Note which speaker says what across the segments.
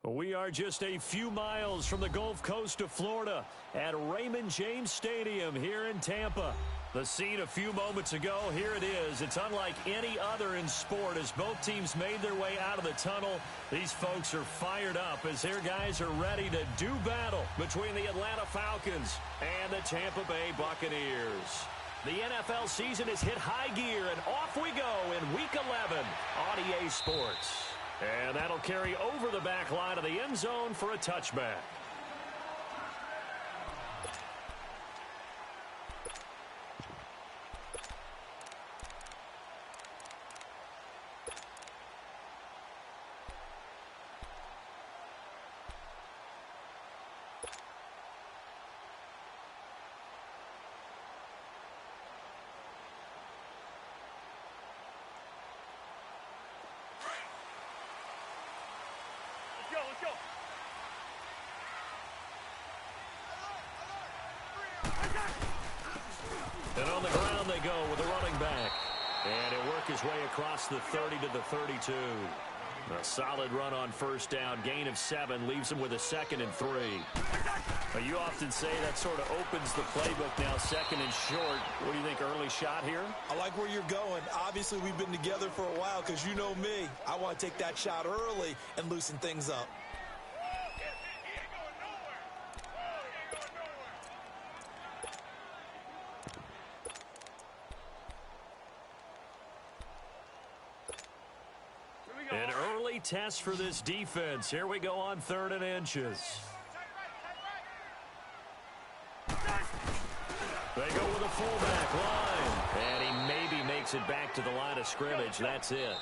Speaker 1: We are just a few miles from the Gulf Coast of Florida at Raymond James Stadium here in Tampa. The scene a few moments ago, here it is. It's unlike any other in sport as both teams made their way out of the tunnel. These folks are fired up as their guys are ready to do battle between the Atlanta Falcons and the Tampa Bay Buccaneers. The NFL season has hit high gear, and off we go in Week 11 on EA Sports. And that'll carry over the back line of the end zone for a touchback.
Speaker 2: Let's go.
Speaker 1: And on the ground they go with the running back. And he'll work his way across the 30 to the 32. A solid run on first down. Gain of 7 leaves him with a 2nd and 3. You often say that sort of opens the playbook now, 2nd and short. What do you think, early shot here?
Speaker 3: I like where you're going. Obviously, we've been together for a while because you know me. I want to take that shot early and loosen things up.
Speaker 1: An early test for this defense. Here we go on 3rd and inches. They go with a fullback line. And he maybe makes it back to the line of scrimmage. That's it.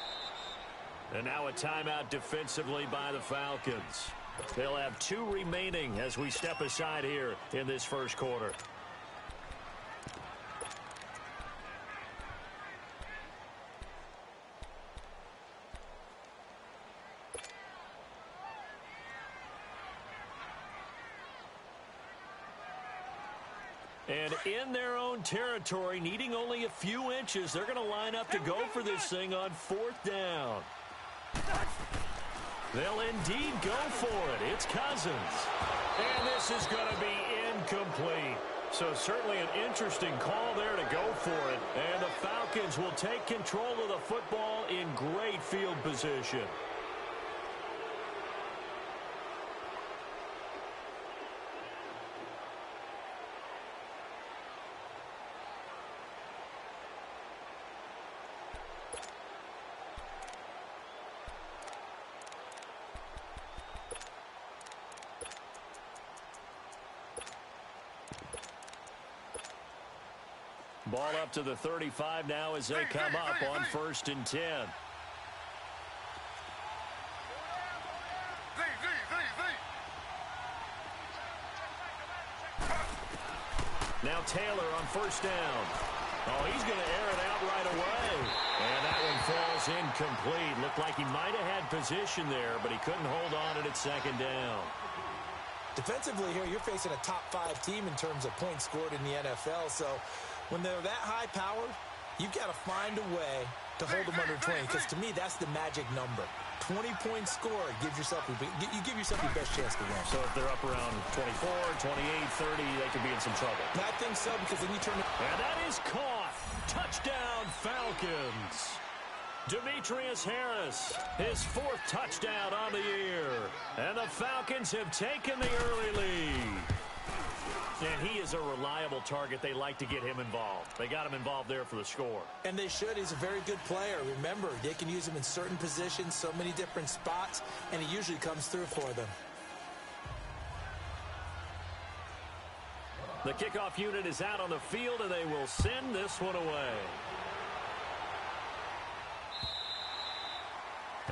Speaker 1: And now a timeout defensively by the Falcons. They'll have 2 remaining as we step aside here in this first quarter. And in their own territory, needing only a few inches, they're going to line up to go for this thing on 4th down. They'll indeed go for it. It's Cousins. And this is going to be incomplete. So certainly an interesting call there to go for it. And the Falcons will take control of the football in great field position. Ball up to the 35 now as they come up on 1st and 10. Now Taylor on 1st down. Oh, he's going to air it out right away. And that one falls incomplete. Looked like he might have had position there, but he couldn't hold on it at 2nd down.
Speaker 3: Defensively here, you're facing a top 5 team in terms of points scored in the NFL, so when they're that high-powered, you've got to find a way to hold them under 20, because to me, that's the magic number. 20 points scored, you give yourself your best chance to win.
Speaker 1: So if they're up around 24, 28, 30, they could be in some trouble.
Speaker 3: I think so, because then you turn it.
Speaker 1: And that is caught. Touchdown, Falcons. Demetrius Harris, his 4th touchdown on the year. And the Falcons have taken the early lead. And he is a reliable target. They like to get him involved. They got him involved there for the score.
Speaker 3: And they should. He's a very good player. Remember, they can use him in certain positions, so many different spots, and he usually comes through for them.
Speaker 1: The kickoff unit is out on the field, and they will send this one away.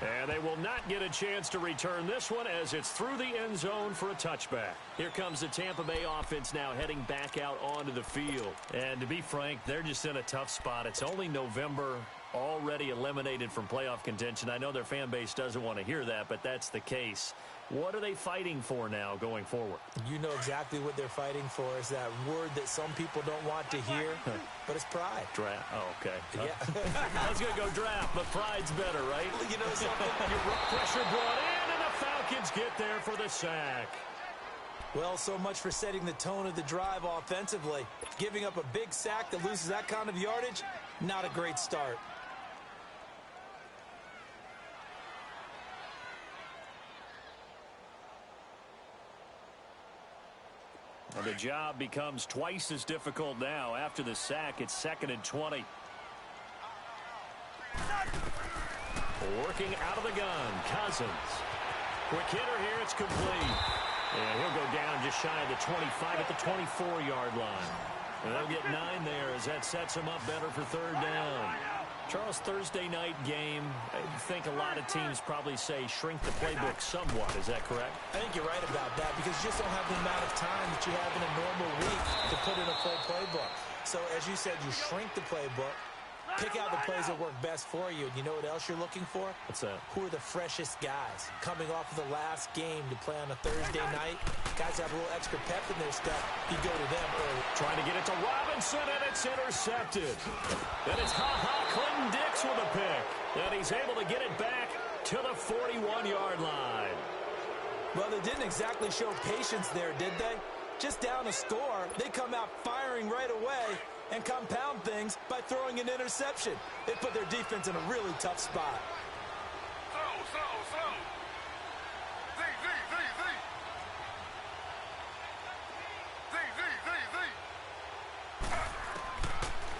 Speaker 1: And they will not get a chance to return this one as it's through the end zone for a touchback. Here comes the Tampa Bay offense now heading back out onto the field. And to be frank, they're just in a tough spot. It's only November, already eliminated from playoff contention. I know their fan base doesn't want to hear that, but that's the case. What are they fighting for now going forward?
Speaker 3: You know exactly what they're fighting for is that word that some people don't want to hear, but it's pride.
Speaker 1: Draft. Oh, okay.
Speaker 3: Yeah.
Speaker 1: I was going to go draft, but pride's better, right?
Speaker 3: You know something?
Speaker 1: Pressure brought in, and the Falcons Falcons get there for the sack.
Speaker 3: Well, so much for setting the tone of the drive offensively. Giving up a big sack that loses that kind of yardage, not a great start.
Speaker 1: And the job becomes twice as difficult now. After the sack, it's 2nd and 20. Working out of the gun, Cousins. Quick hitter here, it's complete. And he'll go down just shy of the 25 at the 24-yard line. And they'll get 9 there as that sets them up better for 3rd down. Charles, Thursday night game, I think a lot of teams probably say shrink the playbook somewhat. Is that correct?
Speaker 3: I think you're right about that because you just don't have the amount of time that you have in a normal week to put in a full playbook. So, as you said, you shrink the playbook, pick out the plays that work best for you. And you know what else you're looking for?
Speaker 1: What's that?
Speaker 3: Who are the freshest guys coming off of the last game to play on a Thursday night? Guys have a little extra pep in their step. You go to them early.
Speaker 1: Trying to get it to Robinson, and it's intercepted. Then it's Clinton Dix with a pick. And he's able to get it back to the 41-yard line.
Speaker 3: Well, they didn't exactly show patience there, did they? Just down a score, they come out firing right away and compound things by throwing an interception. They put their defense in a really tough spot.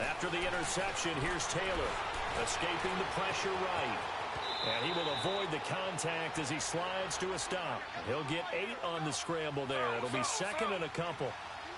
Speaker 1: After the interception, here's Taylor, escaping the pressure right. And he will avoid the contact as he slides to a stop. He'll get 8 on the scramble there. It'll be 2nd and a couple.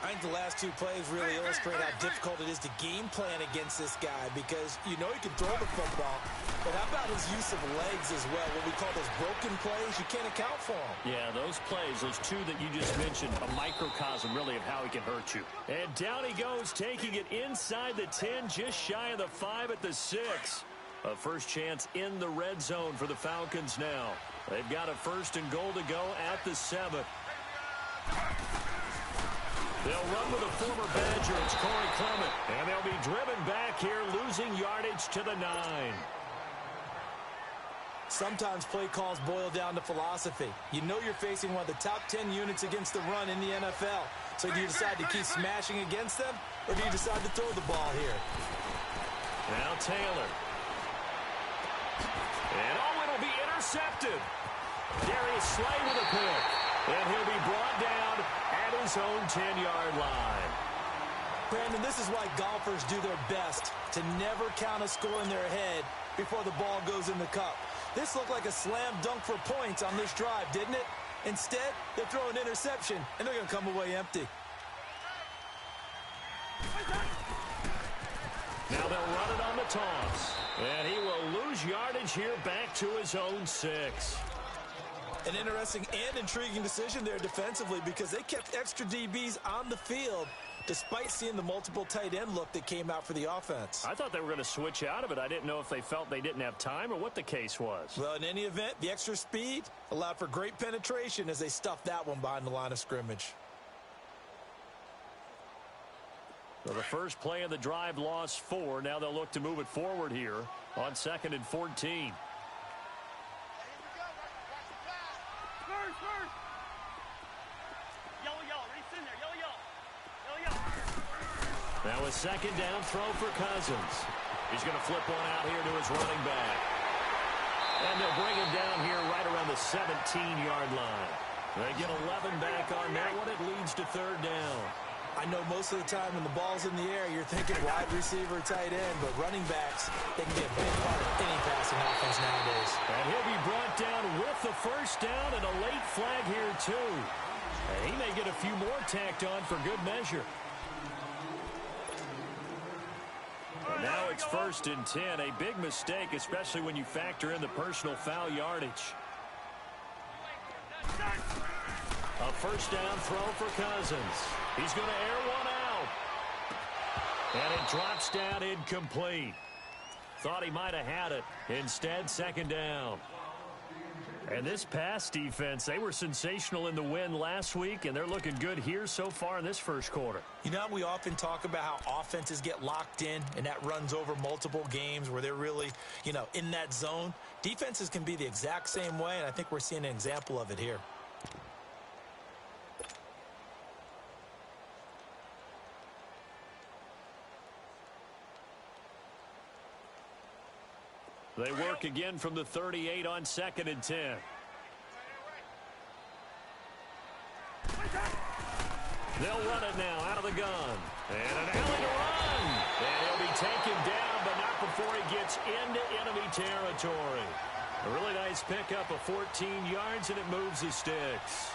Speaker 3: I think the last 2 plays really illustrate how difficult it is to game plan against this guy because you know he can throw the football, but how about his use of legs as well? What we call those broken plays, you can't account for them.
Speaker 1: Yeah, those plays, those 2 that you just mentioned, a microcosm really of how he can hurt you. And down he goes, taking it inside the 10, just shy of the 5 at the 6. A first chance in the red zone for the Falcons now. They've got a 1st and goal to go at the 7. They'll run with a former Badger. It's Corey Clement. And they'll be driven back here, losing yardage to the 9.
Speaker 3: Sometimes play calls boil down to philosophy. You know you're facing one of the top 10 units against the run in the NFL. So do you decide to keep smashing against them, or do you decide to throw the ball here?
Speaker 1: Now Taylor. And it'll be intercepted. Darius Slay with a pick. And he'll be brought down at his own 10-yard line.
Speaker 3: Brandon, this is why golfers do their best to never count a score in their head before the ball goes in the cup. This looked like a slam dunk for points on this drive, didn't it? Instead, they throw an interception, and they're going to come away empty.
Speaker 1: Now they'll run it on the toss. And he will lose yardage here back to his own 6.
Speaker 3: An interesting and intriguing decision there defensively because they kept extra DBs on the field despite seeing the multiple tight end look that came out for the offense.
Speaker 1: I thought they were going to switch out of it. I didn't know if they felt they didn't have time or what the case was.
Speaker 3: Well, in any event, the extra speed allowed for great penetration as they stuffed that one behind the line of scrimmage.
Speaker 1: So the first play of the drive lost 4. Now they'll look to move it forward here on 2nd and 14. Now a 2nd down throw for Cousins. He's going to flip one out here to his running back. And they'll bring him down here right around the 17-yard line. They get 11 back on that one. It leads to 3rd down.
Speaker 3: I know most of the time when the ball's in the air, you're thinking wide receiver, tight end, but running backs, they can be a big part of any passing offense nowadays.
Speaker 1: And he'll be brought down with the 1st down and a late flag here, too. And he may get a few more tacked on for good measure. And now it's 1st and 10. A big mistake, especially when you factor in the personal foul yardage. A 1st down throw for Cousins. He's going to air one out. And it drops down incomplete. Thought he might have had it. Instead, 2nd down. And this pass defense, they were sensational in the win last week, and they're looking good here so far in this first quarter.
Speaker 3: You know, we often talk about how offenses get locked in, and that runs over multiple games where they're really, in that zone. Defenses can be the exact same way, and I think we're seeing an example of it here.
Speaker 1: They work again from the 38 on 2nd and 10. They'll run it now out of the gun. And an alley to run. And he'll be taken down, but not before he gets into enemy territory. A really nice pickup of 14 yards, and it moves the sticks.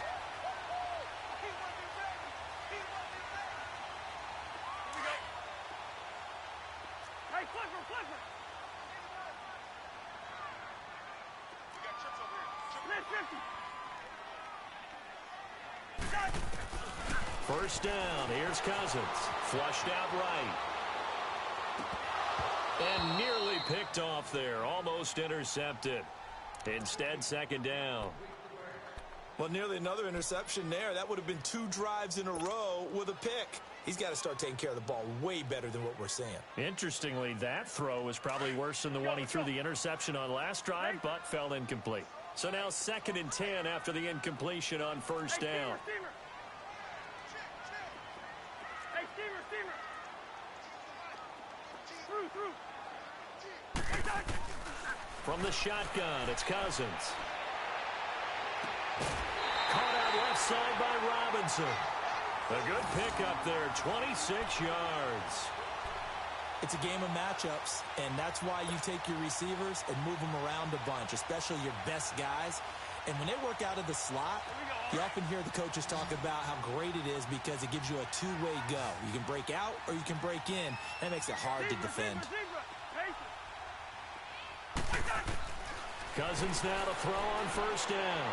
Speaker 1: First down. Here's Cousins. Flushed out right. And nearly picked off there. Almost intercepted. Instead, 2nd down.
Speaker 3: Well, nearly another interception there. That would have been 2 drives in a row with a pick. He's got to start taking care of the ball way better than what we're seeing.
Speaker 1: Interestingly, that throw was probably worse than the one he threw the interception on last drive, but fell incomplete. So now 2nd and 10 after the incompletion on first down. From the shotgun, it's Cousins. Caught out left side by Robinson. A good pickup there, 26 yards.
Speaker 3: It's a game of matchups, and that's why you take your receivers and move them around a bunch, especially your best guys. And when they work out of the slot, you often hear the coaches talk about how great it is because it gives you a two-way go. You can break out or you can break in. That makes it hard to defend.
Speaker 1: Cousins now to throw on first down.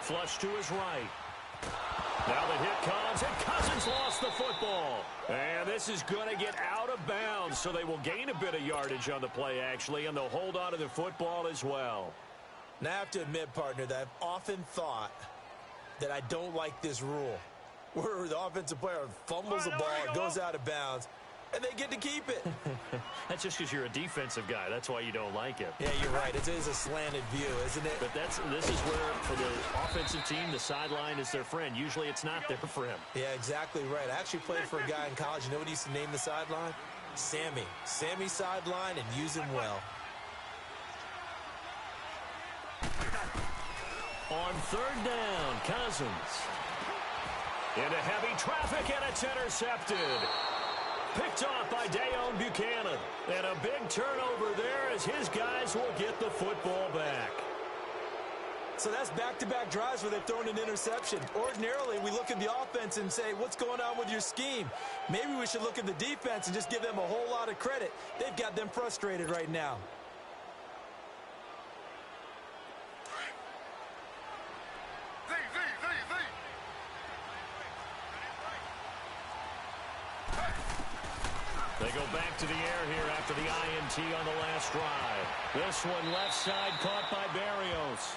Speaker 1: Flush to his right. Now the hit comes, and Cousins lost the football. And this is going to get out of bounds, so they will gain a bit of yardage on the play, actually, and they'll hold on to the football as well.
Speaker 3: Now, I have to admit, partner, that I've often thought that I don't like this rule, where the offensive player fumbles the ball, it goes out of bounds, and they get to keep it.
Speaker 1: That's just because you're a defensive guy. That's why you don't like it.
Speaker 3: Yeah, you're right. It is a slanted view, isn't it?
Speaker 1: But this is where, for the offensive team, the sideline is their friend. Usually it's not there for him.
Speaker 3: Yeah, exactly right. I actually played for a guy in college. You know what he used to name the sideline? Sammy. Sammy sideline, and use him well.
Speaker 1: On third down, Cousins. Into heavy traffic, and it's intercepted. Picked off by Dayon Buchanan. And a big turnover there as his guys will get the football back.
Speaker 3: So that's back-to-back drives where they've thrown an interception. Ordinarily, we look at the offense and say, what's going on with your scheme? Maybe we should look at the defense and just give them a whole lot of credit. They've got them frustrated right now.
Speaker 1: They go back to the air here after the INT on the last drive. This one left side caught by Barrios.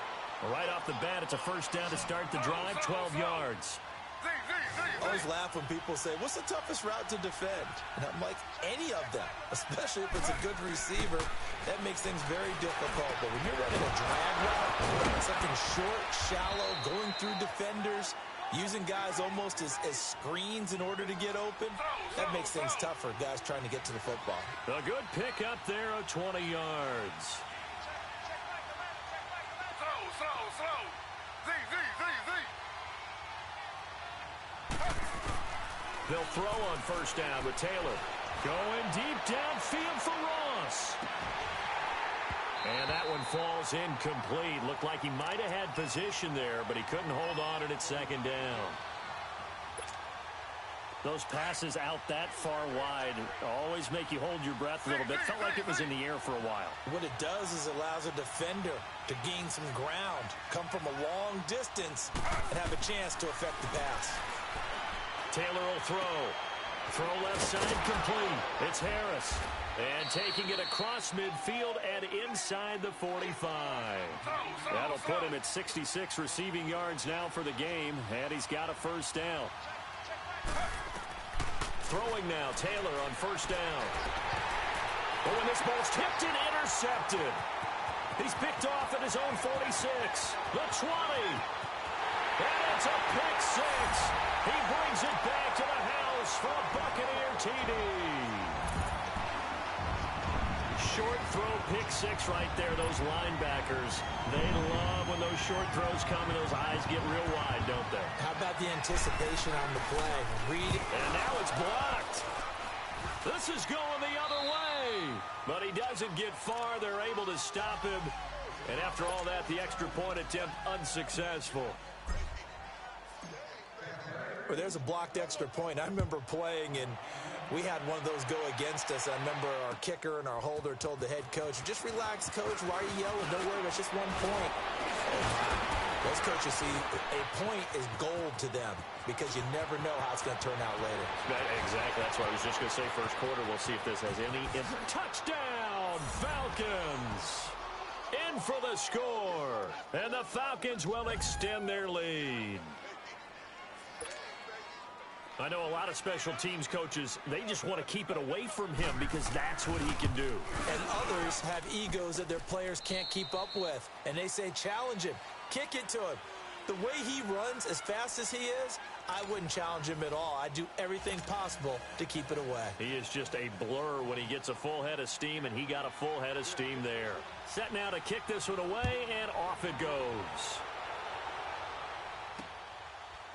Speaker 1: Right off the bat, it's a first down to start the drive, 12 yards.
Speaker 3: I always laugh when people say, what's the toughest route to defend? And I'm like, any of them, especially if it's a good receiver. That makes things very difficult. But when you're running a drag route, something short, shallow, going through defenders, using guys almost as screens in order to get open, that makes things tough for guys trying to get to the football.
Speaker 1: A good pickup there of 20 yards. They'll throw on first down with Taylor. Going deep downfield for Ross. And that one falls incomplete. Looked like he might have had position there, but he couldn't hold on it at second down. Those passes out that far wide always make you hold your breath a little bit. Felt like it was in the air for a while.
Speaker 3: What it does is it allows a defender to gain some ground, come from a long distance, and have a chance to affect the pass.
Speaker 1: Taylor will throw. Throw left side complete. It's Harris. And taking it across midfield and inside the 45. That'll put him at 66 receiving yards now for the game, and he's got a first down. Throwing now, Taylor on first down. Oh, and this ball's tipped and intercepted. He's picked off at his own 46. The 20. And it's a pick six. He brings it back to the house for a Buccaneer TD. Short throw, pick six right there. Those linebackers, they love when those short throws come and those eyes get real wide, don't they?
Speaker 3: How about the anticipation on the play? Read it.
Speaker 1: And now it's blocked. This is going the other way. But he doesn't get far. They're able to stop him. And after all that, the extra point attempt unsuccessful.
Speaker 3: Well, there's a blocked extra point. I remember playing, and we had one of those go against us. I remember our kicker and our holder told the head coach, just relax, coach. Why are you yelling? Don't worry, it's just 1 point. Those coaches see a point is gold to them because you never know how it's going to turn out later.
Speaker 1: Exactly. That's what I was just going to say. First quarter, we'll see if this has any impact. Touchdown, Falcons. In for the score. And the Falcons will extend their lead. I know a lot of special teams coaches, they just want to keep it away from him because that's what he can do.
Speaker 3: And others have egos that their players can't keep up with. And they say, challenge him, kick it to him. The way he runs, as fast as he is, I wouldn't challenge him at all. I'd do everything possible to keep it away.
Speaker 1: He is just a blur when he gets a full head of steam, and he got a full head of steam there. Set now to kick this one away, and off it goes.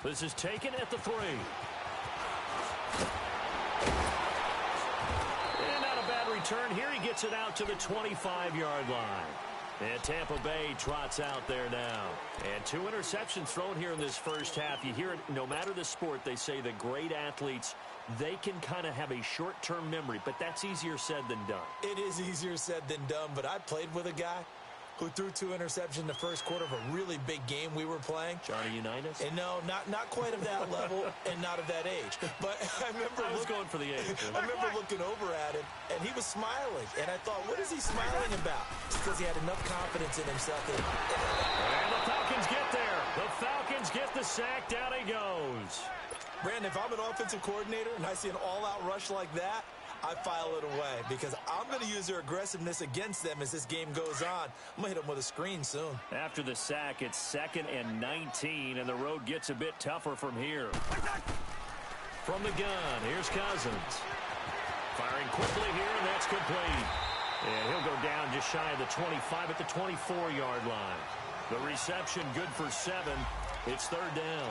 Speaker 1: This is taken at the 3. And not a bad return. Here he gets it out to the 25-yard line. And Tampa Bay trots out there now. And 2 interceptions thrown here in this first half. You hear it, no matter the sport, they say the great athletes, they can kind of have a short-term memory, but that's easier said than done.
Speaker 3: It is easier said than done, but I played with a guy who threw 2 interceptions in the first quarter of a really big game we were playing.
Speaker 1: Johnny Unitas?
Speaker 3: And no, not quite of that level and not of that age. But I remember
Speaker 1: I was going for the age.
Speaker 3: I remember looking over at him, and he was smiling. And I thought, what is he smiling about? It's because he had enough confidence in himself.
Speaker 1: And the Falcons get there. The Falcons get the sack. Down he goes.
Speaker 3: Brandon, if I'm an offensive coordinator and I see an all-out rush like that, I file it away because I'm going to use their aggressiveness against them as this game goes on. I'm going to hit them with a screen soon.
Speaker 1: After the sack, it's 2nd and 19, and the road gets a bit tougher from here. From the gun, here's Cousins. Firing quickly here, and that's complete. And he'll go down just shy of the 25 at the 24-yard line. The reception good for 7. It's 3rd down.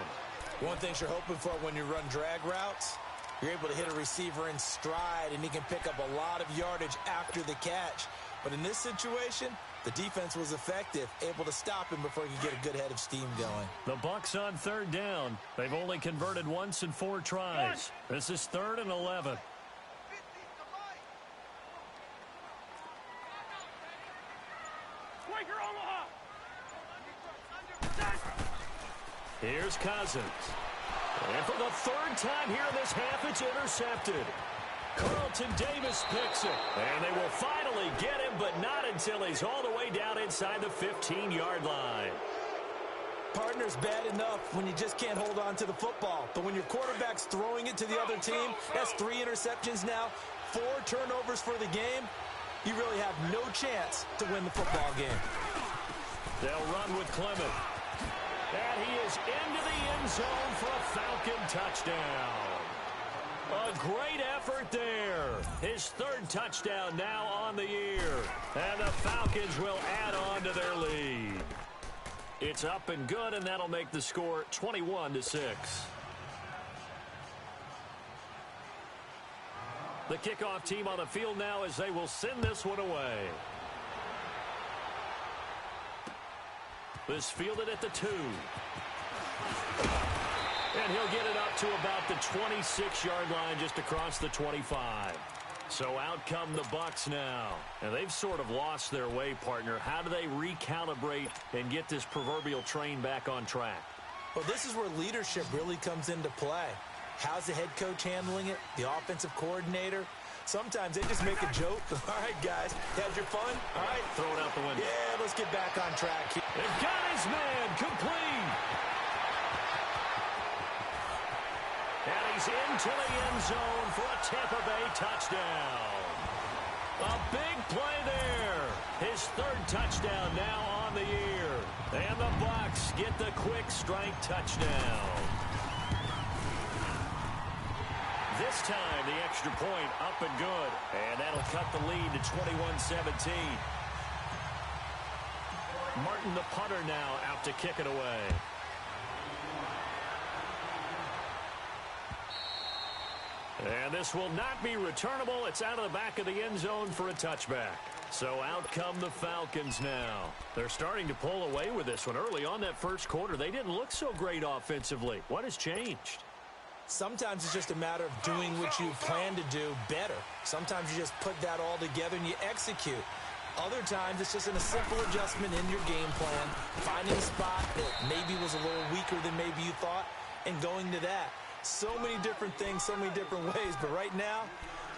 Speaker 3: One thing you're hoping for when you run drag routes, you're able to hit a receiver in stride, and he can pick up a lot of yardage after the catch. But in this situation, the defense was effective, able to stop him before he could get a good head of steam going.
Speaker 1: The Bucs on 3rd down. They've only converted once in 4 tries. This is 3rd and 11. Here's Cousins. And for the 3rd time here in this half, it's intercepted. Carlton Davis picks it. And they will finally get him, but not until he's all the way down inside the 15-yard line.
Speaker 3: Partner's bad enough when you just can't hold on to the football. But when your quarterback's throwing it to the other team, that's 3 interceptions now, 4 turnovers for the game. You really have no chance to win the football game.
Speaker 1: They'll run with Clement. And he is into the end zone for a Falcon touchdown. A great effort there. His 3rd touchdown now on the year. And the Falcons will add on to their lead. It's up and good, and that'll make the score 21-6. The kickoff team on the field now as they will send this one away. This fielded at the 2. And he'll get it up to about the 26-yard line just across the 25. So out come the Bucs now. And they've sort of lost their way, partner. How do they recalibrate and get this proverbial train back on track?
Speaker 3: Well, this is where leadership really comes into play. How's the head coach handling it? The offensive coordinator? Sometimes they just make a joke. All right, guys, had your fun? All right.
Speaker 1: Throw it out the window.
Speaker 3: Yeah, let's get back on track here.
Speaker 1: They've got his man complete. And he's into the end zone for a Tampa Bay touchdown. A big play there. His third touchdown now on the year. And the Bucs get the quick strike touchdown. This time, the extra point up and good. And that'll cut the lead to 21-17. Martin, the punter, now out to kick it away. And this will not be returnable. It's out of the back of the end zone for a touchback. So out come the Falcons now. They're starting to pull away with this one. Early on that first quarter, they didn't look so great offensively. What has changed?
Speaker 3: Sometimes it's just a matter of doing what you plan to do better. Sometimes you just put that all together and you execute. Other times it's just a simple adjustment in your game plan, finding a spot that maybe was a little weaker than maybe you thought, and going to that. So many different things, so many different ways, but right now,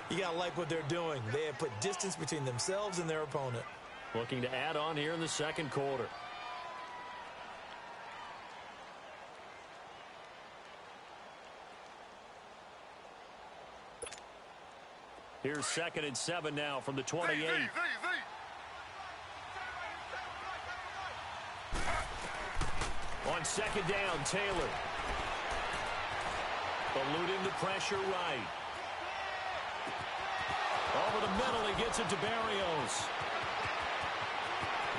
Speaker 3: you got to like what they're doing. They have put distance between themselves and their opponent.
Speaker 1: Looking to add on here in the second quarter. Here's 2nd and 7 now from the 28. On 2nd down, Taylor. Eluding the pressure right. Over the middle, he gets it to Berrios.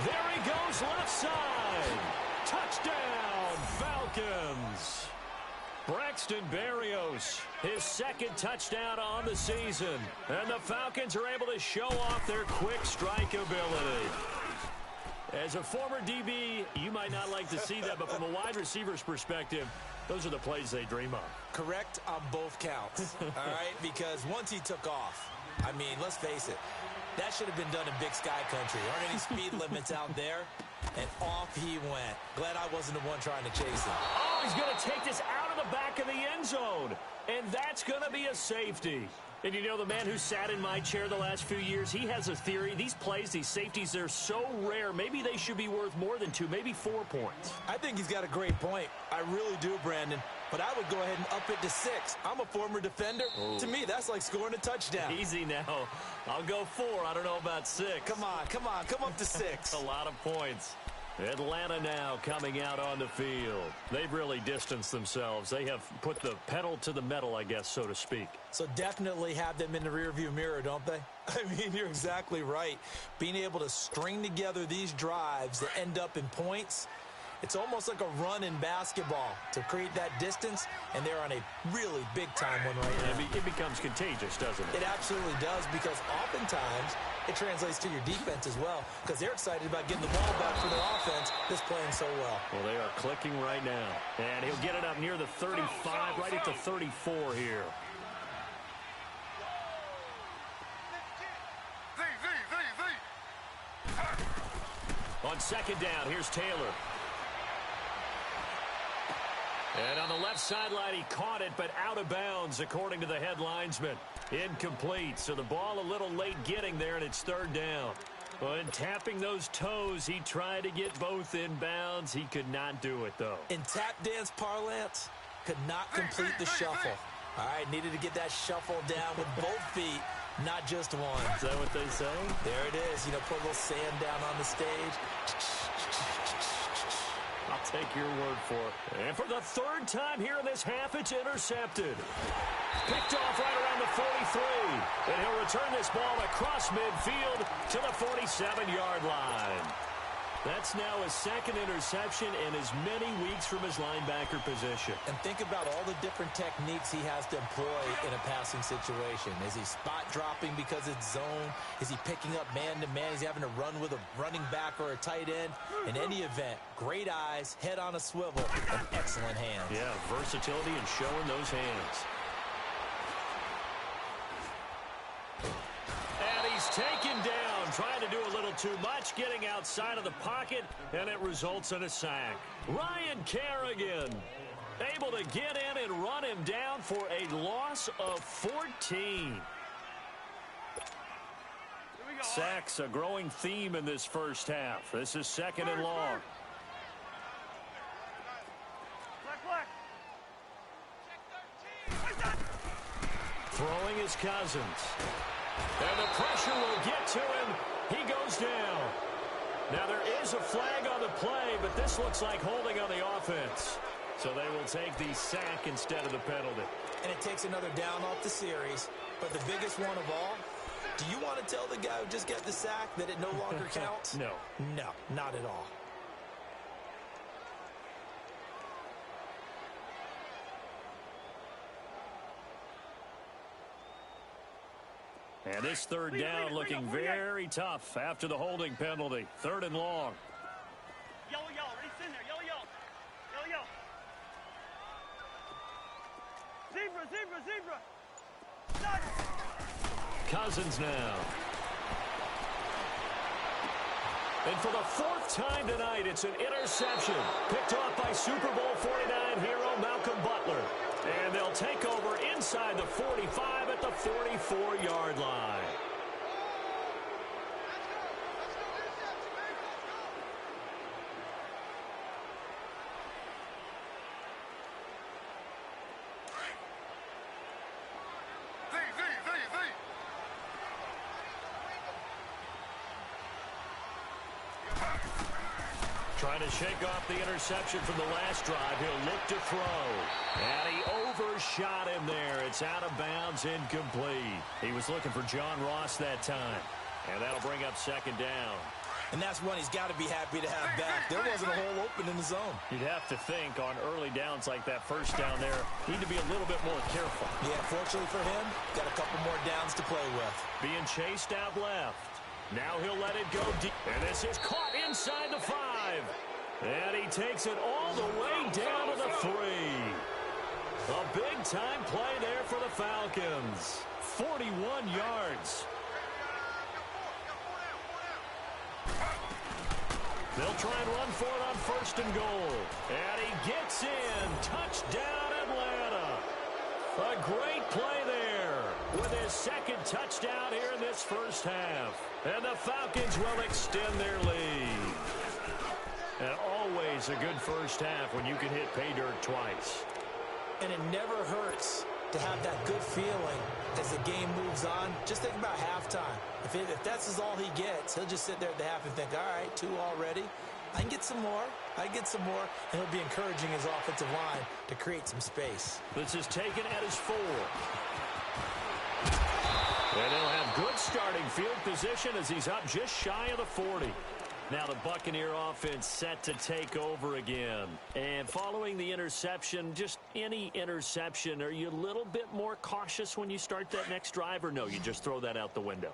Speaker 1: There he goes, left side. Touchdown, Falcons. Braxton Berrios, his 2nd touchdown on the season. And the Falcons are able to show off their quick strike ability. As a former DB, you might not like to see that, but from a wide receiver's perspective, those are the plays they dream of.
Speaker 3: Correct on both counts, all right? Because once he took off, I mean, let's face it, that should have been done in Big Sky Country. There aren't any speed limits out there, and off he went. Glad I wasn't the one trying to chase him.
Speaker 1: Oh, he's going to take this out of the back of the end zone, and that's going to be a safety. And you know, the man who sat in my chair the last few years, he has a theory. These plays, these safeties, they're so rare. Maybe they should be worth more than 2, maybe 4 points.
Speaker 3: I think he's got a great point. I really do, Brandon. But I would go ahead and up it to 6. I'm a former defender. Ooh. To me, that's like scoring a touchdown.
Speaker 1: Easy now. I'll go 4. I don't know about 6.
Speaker 3: Come on. Come up to 6.
Speaker 1: A lot of points. Atlanta now coming out on the field. They've really distanced themselves. They have put the pedal to the metal, I guess, so to speak.
Speaker 3: So definitely have them in the rearview mirror, don't they? I mean, you're exactly right. Being able to string together these drives that end up in points, it's almost like a run in basketball to create that distance, and they're on a really big-time one right now.
Speaker 1: It becomes contagious, doesn't it?
Speaker 3: It absolutely does, because oftentimes it translates to your defense as well, because they're excited about getting the ball back for their offense that's playing so well.
Speaker 1: Well, they are clicking right now. And he'll get it up near the 35, right at the 34 here. On 2nd down, here's Taylor. And on the left sideline, he caught it, but out of bounds, according to the head linesman. Incomplete, so the ball a little late getting there, and it's 3rd down. When tapping those toes, he tried to get both in bounds. He could not do it, though.
Speaker 3: In tap dance parlance, could not complete the shuffle. All right, needed to get that shuffle down with both feet, not just one.
Speaker 1: Is that what they say?
Speaker 3: There it is. You know, put a little sand down on the stage.
Speaker 1: I'll take your word for it. And for the 3rd time here in this half, it's intercepted. Picked off right around the 43. And he'll return this ball across midfield to the 47-yard line. That's now his 2nd interception in as many weeks from his linebacker position.
Speaker 3: And think about all the different techniques he has to employ in a passing situation. Is he spot dropping because it's zone? Is he picking up man-to-man? Is he having to run with a running back or a tight end? In any event, great eyes, head on a swivel, and excellent hands.
Speaker 1: Yeah, versatility and showing those hands. And he's taken down, trying to do a little too much, getting outside of the pocket, and it results in a sack. Ryan Kerrigan Able to get in and run him down for a loss of 14. Sacks, a growing theme in this first half. This is second and long. Throwing is Cousins. And the pressure will get to him. He goes down. Now there is a flag on the play, but this looks like holding on the offense. So they will take the sack instead of the penalty.
Speaker 3: And it takes another down off the series. But the biggest one of all, do you want to tell the guy who just got the sack that it no longer counts?
Speaker 1: No.
Speaker 3: No, not at all.
Speaker 1: And this third down looking very tough after the holding penalty. Third and long.
Speaker 2: Yellow, ready, in there. Yellow. Zebra. Stop.
Speaker 1: Cousins now. And for the fourth time tonight, it's an interception. Picked off by Super Bowl 49 hero Malcolm Butler. And they'll take over inside the 45 at the 44-yard line. Trying to shake off the interception from the last drive. He'll look to throw. And he overshot him there. It's out of bounds, incomplete. He was looking for John Ross that time. And that'll bring up second down.
Speaker 3: And that's one he's got to be happy to have back. There wasn't a hole open in the zone.
Speaker 1: You'd have to think on early downs like that first down there, need to be a little bit more careful.
Speaker 3: Yeah, fortunately for him, got a couple more downs to play with.
Speaker 1: Being chased out left. Now he'll let it go deep. And this is caught inside the 5. And he takes it all the way down to the 3. A big-time play there for the Falcons. 41 yards. They'll try and run for it on first and goal. And he gets in. Touchdown, Atlanta. A great play there with his second touchdown here in this first half. And the Falcons will extend their lead. And always a good first half when you can hit pay dirt twice.
Speaker 3: And it never hurts to have that good feeling as the game moves on. Just think about halftime. If that's all he gets, he'll just sit there at the half and think, all right, 2 already. I can get some more. And he'll be encouraging his offensive line to create some space.
Speaker 1: This is taken at his 4. And he'll have good starting field position as he's up just shy of the 40. Now the Buccaneer offense set to take over again. And following the interception, just any interception, are you a little bit more cautious when you start that next drive, or no, you just throw that out the window?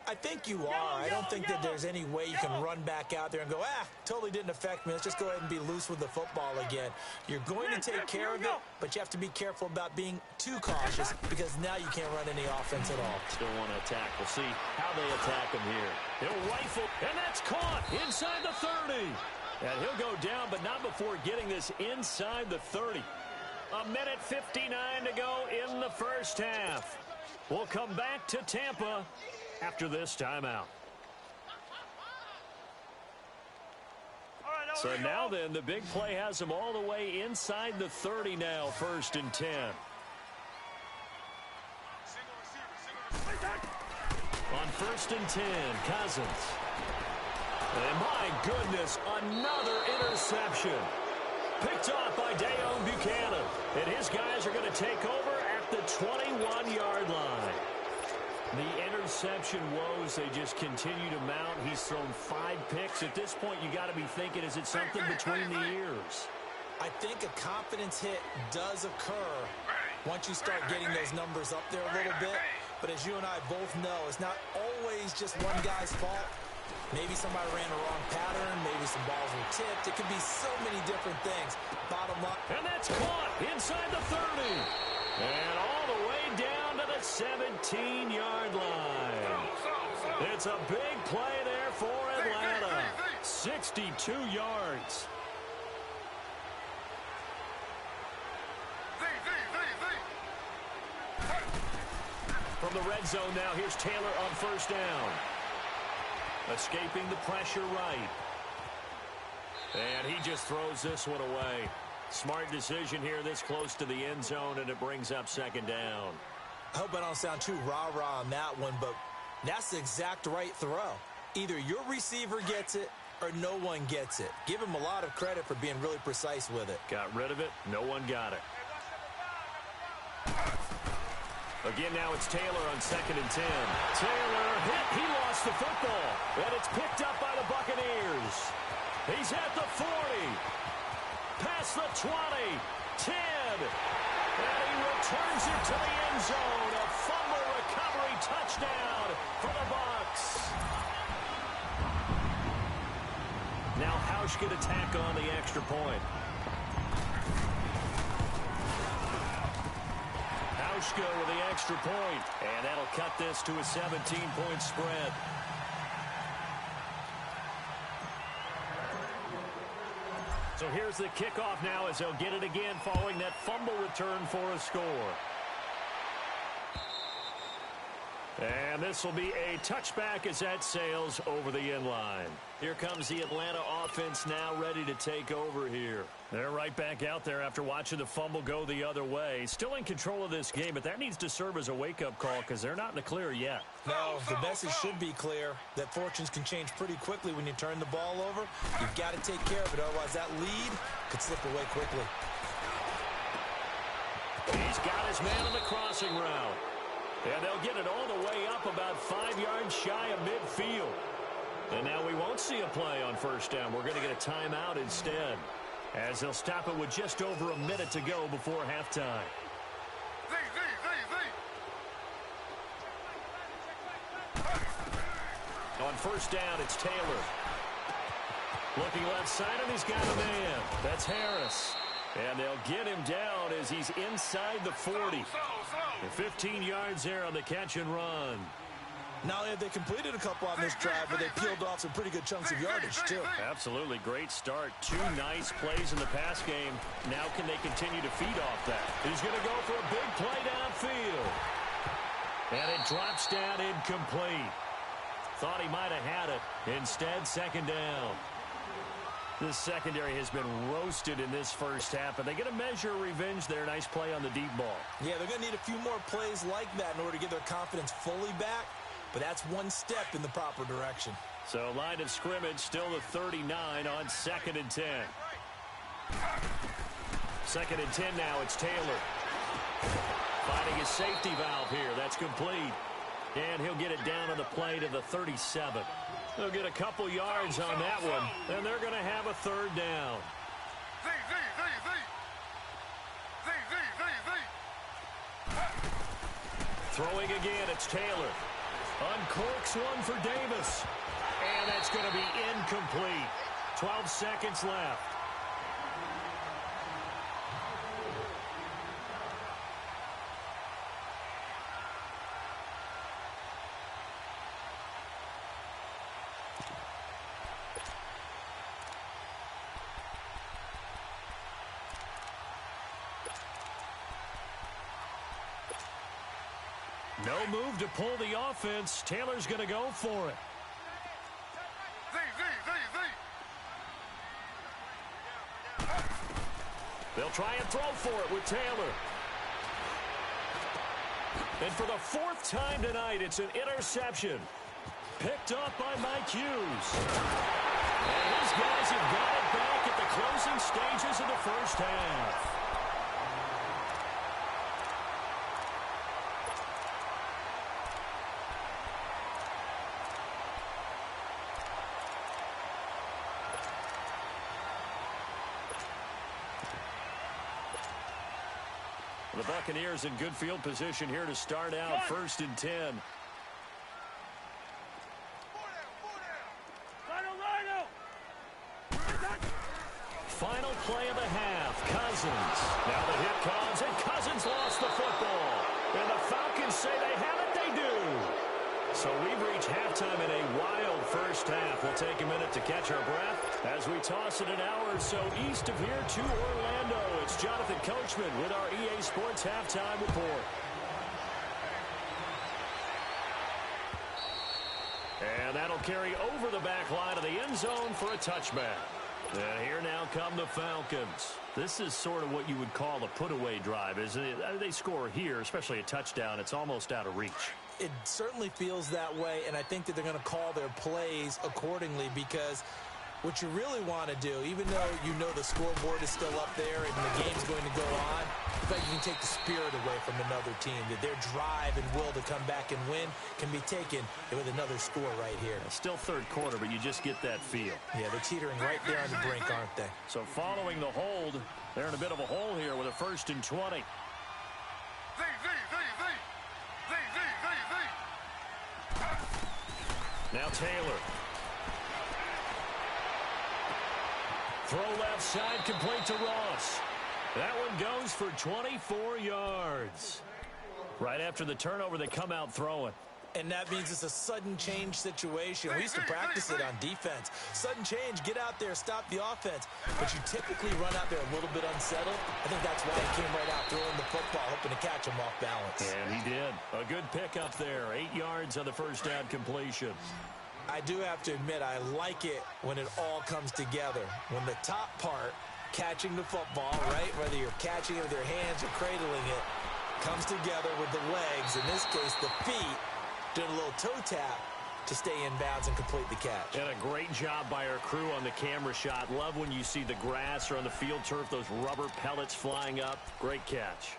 Speaker 3: I think you are. I don't think that there's any way you can run back out there and go, totally didn't affect me. Let's just go ahead and be loose with the football again. You're going to take care of it, but you have to be careful about being too cautious because now you can't run any offense at all.
Speaker 1: Still want to attack. We'll see how they attack him here. He'll rifle, and that's caught inside the 30. And he'll go down, but not before getting this inside the 30. A minute 59 to go in the first half. We'll come back to Tampa after this timeout. So now then, the big play has him all the way inside the 30 now, first and 10. On first and 10, Cousins. And my goodness, another interception. Picked off by Dayon Buchanan. And his guys are going to take over at the 21-yard line. The interception woes, they just continue to mount. He's thrown 5 picks. At this point, you got to be thinking, is it something between the ears?
Speaker 3: I think a confidence hit does occur once you start getting those numbers up there a little bit. But as you and I both know, it's not always just one guy's fault. Maybe somebody ran a wrong pattern. Maybe some balls were tipped. It could be so many different things. Bottom line.
Speaker 1: And that's caught inside the 30. And all the way down to the 17-yard line. It's a big play there for Atlanta. 62 yards. the red zone now. Here's Taylor on first down. Escaping the pressure right. And he just throws this one away. Smart decision here this close to the end zone, and it brings up second down.
Speaker 3: I hope I don't sound too rah-rah on that one, but that's the exact right throw. Either your receiver gets it or no one gets it. Give him a lot of credit for being really precise with it.
Speaker 1: Got rid of it. No one got it. Again, now it's Taylor on 2nd and 10. Taylor hit. He lost the football. And it's picked up by the Buccaneers. He's at the 40. Past the 20. 10. And he returns it to the end zone. A fumble recovery touchdown for the Bucs. Now Hausch could attack on the extra point. Hauschka with the extra point, and that'll cut this to a 17-point spread. So here's the kickoff now as they'll get it again following that fumble return for a score. And this will be a touchback as that sails over the end line. Here comes the Atlanta offense now ready to take over here. They're right back out there after watching the fumble go the other way. Still in control of this game, but that needs to serve as a wake-up call because they're not in the clear yet.
Speaker 3: No, the message should be clear that fortunes can change pretty quickly when you turn the ball over. You've got to take care of it, otherwise that lead could slip away quickly.
Speaker 1: He's got his man on the crossing route. And they'll get it all the way up about 5 yards shy of midfield. And now we won't see a play on first down. We're going to get a timeout instead, as they'll stop it with just over a minute to go before halftime. On first down, it's Taylor. Looking left side, and he's got a man. That's Harris. And they'll get him down as he's inside the 40. 15 yards there on the catch and run.
Speaker 3: Not only have they completed a couple on this drive, but they peeled off some pretty good chunks of yardage, too.
Speaker 1: Absolutely. Great start. 2 nice plays in the pass game. Now can they continue to feed off that? He's going to go for a big play downfield. And it drops down incomplete. Thought he might have had it. Instead, second down. This secondary has been roasted in this first half, but they get a measure of revenge there. Nice play on the deep ball. Yeah, they're going to need a few more plays like that in order to get their confidence fully back, but that's one step in the proper direction. So line of scrimmage still the 39 on 2nd and 10. 2nd and 10 now, it's Taylor. Finding his safety valve here. That's complete. And he'll get it down on the play to the 37. They'll get a couple yards on that one, and they're going to have a third down. Throwing again, it's Taylor. Uncorks one for Davis. And that's going to be incomplete. 12 seconds left. No move to pull the offense. Taylor's going to go for it. They'll try and throw for it with Taylor. And for the 4th time tonight, it's an interception. Picked up by Mike Hughes. And these guys have got it back at the closing stages of the first half. The Buccaneers in good field position here to start out. 1st and 10. Final play of the half. Cousins. Now the hit comes, and Cousins lost the football. And the Falcons say they have it. They do. So we've reached halftime in a wild first half. We'll take a minute to catch our breath as we toss it an hour or so east of here to Orlando. It's Jonathan Coachman with our EA Sports Halftime Report. carry over the back line of the end zone for a touchback. And here now come the Falcons. This is sort of what you would call a put-away drive, isn't it? They score here, especially a touchdown. It's almost out of reach.
Speaker 3: It certainly feels that way, and I think that they're going to call their plays accordingly because what you really want to do, even though you know the scoreboard is still up there and the game's going to go on, but you can take the spirit away from another team, that their drive and will to come back and win can be taken with another score right here.
Speaker 1: It's still third quarter, but you just get that feel.
Speaker 3: Yeah, they're teetering right there on the brink, aren't they?
Speaker 1: So following the hold, they're in a bit of a hole here with a 1st and 20. Now Taylor. Throw left side, complete to Ross. That one goes for 24 yards. Right after the turnover, they come out throwing.
Speaker 3: And that means it's a sudden change situation. We used to practice it on defense. Sudden change, get out there, stop the offense. But you typically run out there a little bit unsettled. I think that's why he came right out throwing the football, hoping to catch him off balance.
Speaker 1: And he did. A good pickup there. 8 yards on the first down completion.
Speaker 3: I do have to admit, I like it when it all comes together. When the top part, catching the football, right, whether you're catching it with your hands or cradling it, comes together with the legs, in this case the feet, doing a little toe tap to stay in bounds and complete the catch.
Speaker 1: And a great job by our crew on the camera shot. Love when you see the grass or on the field turf, those rubber pellets flying up. Great catch.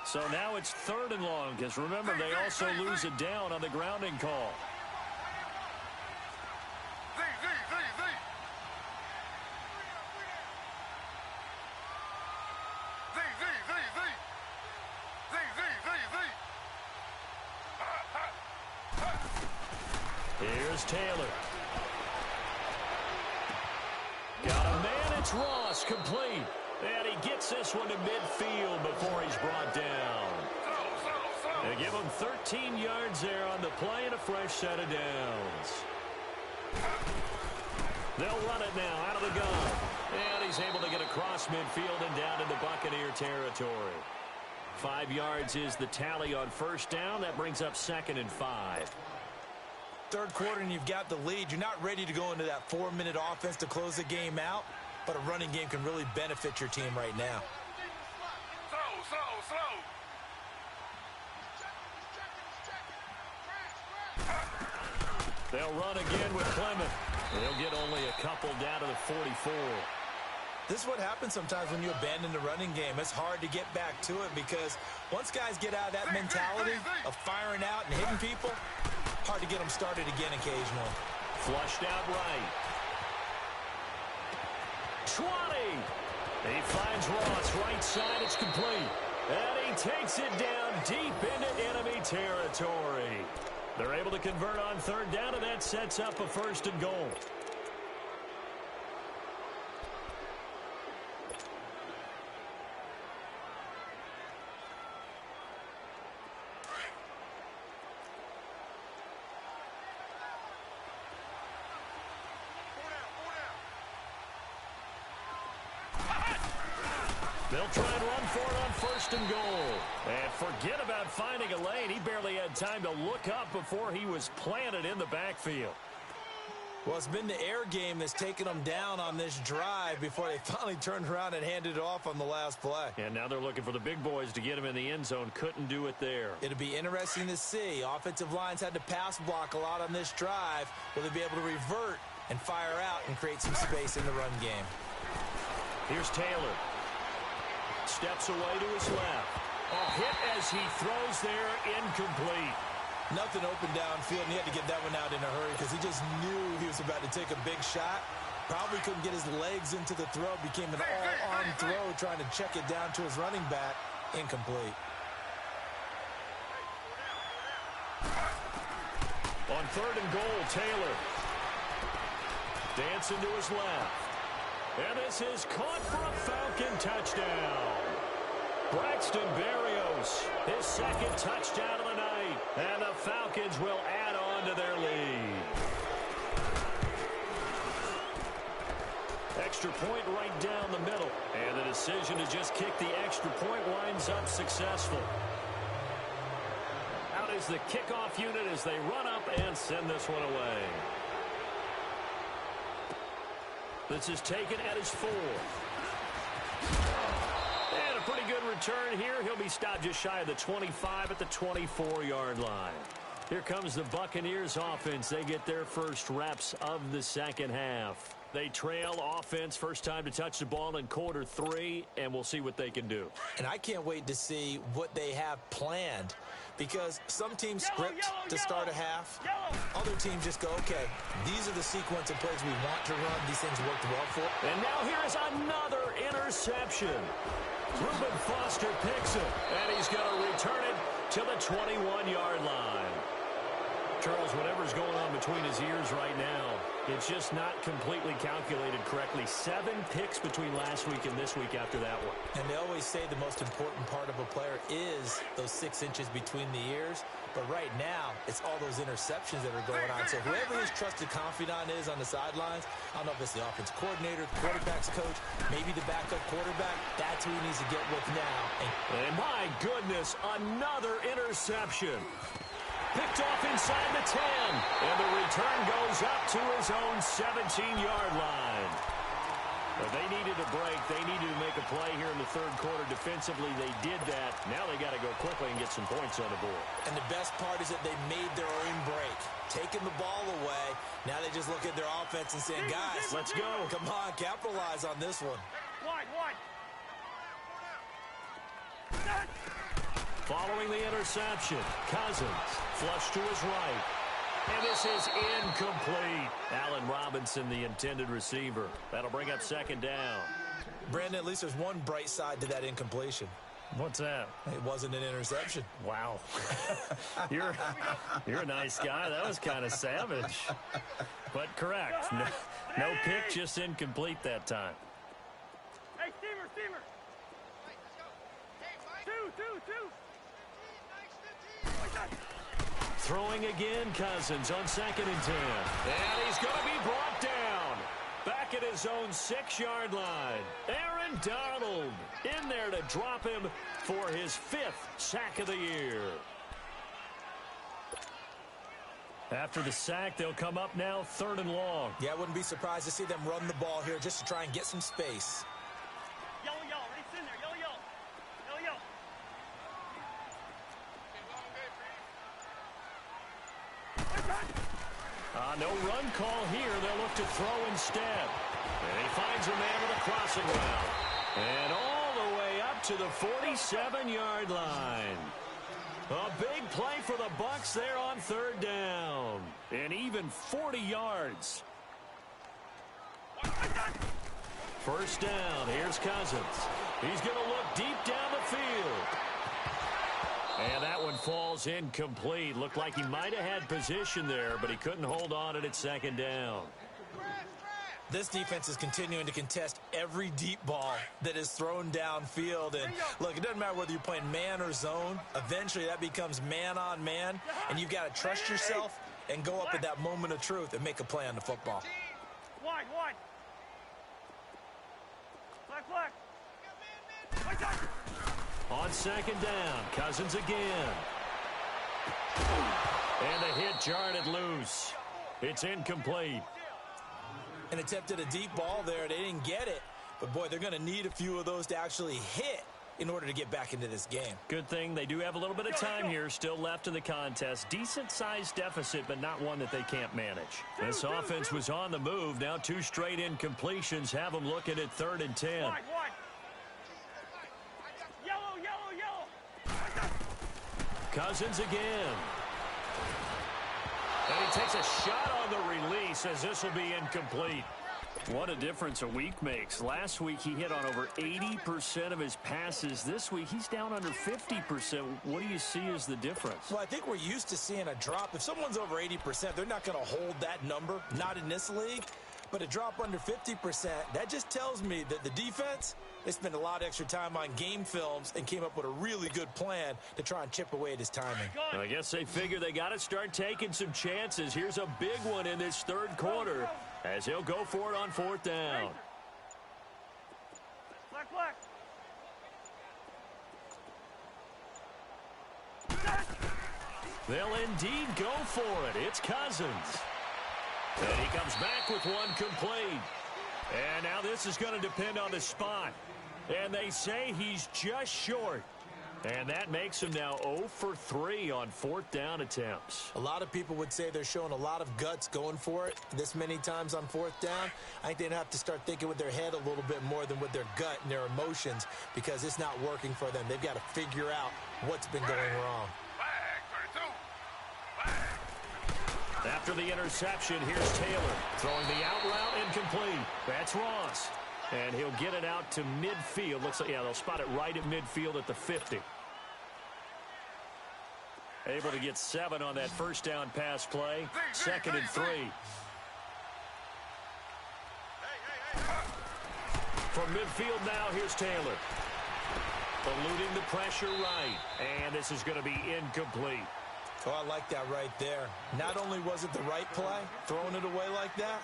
Speaker 1: So now it's 3rd and long, because remember, they also lose it down on the grounding call. Here's Taylor. Got a man, it's Ross, complete. And he gets this one to midfield before he's brought down. They give him 13 yards there on the play and a fresh set of downs. They'll run it now out of the gun. And he's able to get across midfield and down into Buccaneer territory. 5 yards is the tally on first down. That brings up 2nd and 5.
Speaker 3: Third quarter and you've got the lead. You're not ready to go into that 4-minute offense to close the game out, but a running game can really benefit your team right now.
Speaker 1: They'll run again with Clement. They'll get only a couple down to the 44.
Speaker 3: This is what happens sometimes when you abandon the running game. It's hard to get back to it because once guys get out of that mentality of firing out and hitting people, hard to get them started again occasionally.
Speaker 1: Flushed out right. 20. He finds Ross right side. It's complete. And he takes it down deep into enemy territory. They're able to convert on third down, and that sets up a 1st and goal. They'll try and run for it on 1st and goal. And forget about finding a lane. He barely had time to look up before he was planted in the backfield.
Speaker 3: Well, it's been the air game that's taken them down on this drive before they finally turned around and handed it off on the last play.
Speaker 1: And now they're looking for the big boys to get him in the end zone. Couldn't do it there.
Speaker 3: It'll be interesting to see. Offensive lines had to pass block a lot on this drive. Will they be able to revert and fire out and create some space in the run game?
Speaker 1: Here's Taylor. Steps away to his left. A hit as he throws there, incomplete.
Speaker 3: Nothing open downfield, and he had to get that one out in a hurry because he just knew he was about to take a big shot. Probably couldn't get his legs into the throw. Became an all-arm throw, trying to check it down to his running back. Incomplete.
Speaker 1: On 3rd and goal, Taylor. Dancing to his left. And this is caught for a Falcon touchdown. Braxton Berrios, his 2nd touchdown of the night. And the Falcons will add on to their lead. Extra point right down the middle. And the decision to just kick the extra point winds up successful. Out is the kickoff unit as they run up and send this one away. This is taken at his 4. And a pretty good return here. He'll be stopped just shy of the 25 at the 24-yard line. Here comes the Buccaneers offense. They get their first reps of the second half. They trail offense, first time to touch the ball in quarter 3, and we'll see what they can do.
Speaker 3: And I can't wait to see what they have planned, because some teams script to start a half. Other teams just go, okay, these are the sequence of plays we want to run. These things worked well for.
Speaker 1: And now here is another interception. Reuben Foster picks it, and he's going to return it to the 21-yard line. Charles, whatever's going on between his ears right now, it's just not completely calculated correctly. 7 picks between last week and this week after that one.
Speaker 3: And they always say the most important part of a player is those 6 inches between the ears. But right now, it's all those interceptions that are going on. So whoever his trusted confidant is on the sidelines, I don't know if it's the offense coordinator, the quarterback's coach, maybe the backup quarterback, that's who he needs to get with now.
Speaker 1: And my goodness, another interception. Picked off inside the 10, and the return goes up to his own 17-yard line. But they needed a break. They needed to make a play here in the third quarter. Defensively, they did that. Now they got to go quickly and get some points on the board.
Speaker 3: And the best part is that they made their own break, taking the ball away. Now they just look at their offense and saying, guys,
Speaker 1: let's go.
Speaker 3: Come on, capitalize on this one.
Speaker 2: Wide.
Speaker 1: Following the interception, Cousins flush to his right. And this is incomplete. Allen Robinson, the intended receiver. That'll bring up second down.
Speaker 3: Brandon, at least there's one bright side to that incompletion.
Speaker 1: What's that?
Speaker 3: It wasn't an interception.
Speaker 1: Wow. You're a nice guy. That was kind of savage. But correct. No pick, just incomplete that time.
Speaker 2: Hey, Steamer. Two.
Speaker 1: Throwing again, Cousins on 2nd and 10. And he's going to be brought down. Back at his own 6-yard line. Aaron Donald in there to drop him for his 5th sack of the year. After the sack, they'll come up now 3rd and long.
Speaker 3: Yeah, I wouldn't be surprised to see them run the ball here just to try and get some space.
Speaker 2: Yellow. Ready, in there. Yellow.
Speaker 1: No run call here. They'll look to throw instead. And he finds a man with a crossing route. And all the way up to the 47-yard line. A big play for the Bucs there on 3rd down. And even 40 yards. First down. Here's Cousins. He's going to look deep down the field. And that one falls incomplete. Looked like he might have had position there, but he couldn't hold on at 2nd down.
Speaker 3: This defense is continuing to contest every deep ball that is thrown downfield. And look, it doesn't matter whether you're playing man or zone. Eventually that becomes man on man, and you've got to trust yourself and go up at that moment of truth and make a play on the football.
Speaker 2: Wide. Flag.
Speaker 1: On 2nd down, Cousins again. And the hit jarred it loose. It's incomplete.
Speaker 3: And attempted a deep ball there. They didn't get it. But, boy, they're going to need a few of those to actually hit in order to get back into this game.
Speaker 1: Good thing they do have a little bit of time here still left in the contest. Decent-sized deficit, but not one that they can't manage. This offense was on the move. Now 2 straight incompletions have them looking at 3rd and 10.
Speaker 2: Wide. Yellow.
Speaker 1: Cousins again. And he takes a shot on the release as this will be incomplete. What a difference a week makes. Last week he hit on over 80% of his passes. This week he's down under 50%. What do you see as the difference?
Speaker 3: Well, I think we're used to seeing a drop. If someone's over 80%, they're not going to hold that number, not in this league. But a drop under 50%, that just tells me that the defense, they spent a lot of extra time on game films and came up with a really good plan to try and chip away at his timing.
Speaker 1: I guess they figure they got to start taking some chances. Here's a big one in this 3rd quarter as he'll go for it on 4th down.
Speaker 2: Flag.
Speaker 1: They'll indeed go for it. It's Cousins. And he comes back with one complete. And now this is going to depend on the spot. And they say he's just short. And that makes him now 0 for 3 on fourth down attempts.
Speaker 3: A lot of people would say they're showing a lot of guts going for it this many times on fourth down. I think they'd have to start thinking with their head a little bit more than with their gut and their emotions because it's not working for them. They've got to figure out what's been going wrong.
Speaker 1: After the interception, here's Taylor throwing the out route incomplete. That's Ross. And he'll get it out to midfield. Looks like, yeah, they'll spot it right at midfield at the 50. Able to get 7 on that first down pass play. 2nd and 3. From midfield now, here's Taylor. Eluding the pressure right. And this is going to be incomplete.
Speaker 3: Oh, I like that right there. Not only was it the right play, throwing it away like that,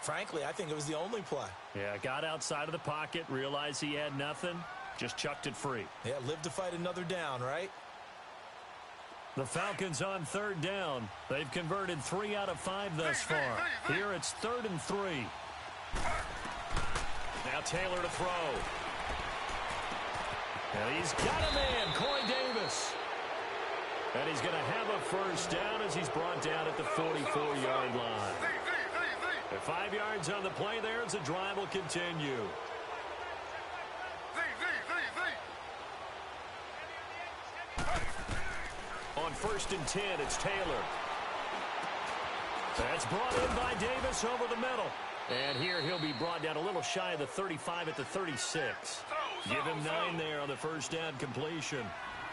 Speaker 3: frankly, I think it was the only play.
Speaker 1: Yeah, got outside of the pocket, realized he had nothing, just chucked it free.
Speaker 3: Yeah, live to fight another down, right?
Speaker 1: The Falcons on 3rd down. They've converted 3 out of 5 thus far. Here it's 3rd and 3. Now Taylor to throw. And he's got a man, Corey Davis. And he's going to have a first down as he's brought down at the 44-yard line. 5 yards on the play there as the drive will continue. On 1st and 10, it's Taylor. That's brought in by Davis over the middle. And here he'll be brought down a little shy of the 35 at the 36. Give him 9 there on the first down completion.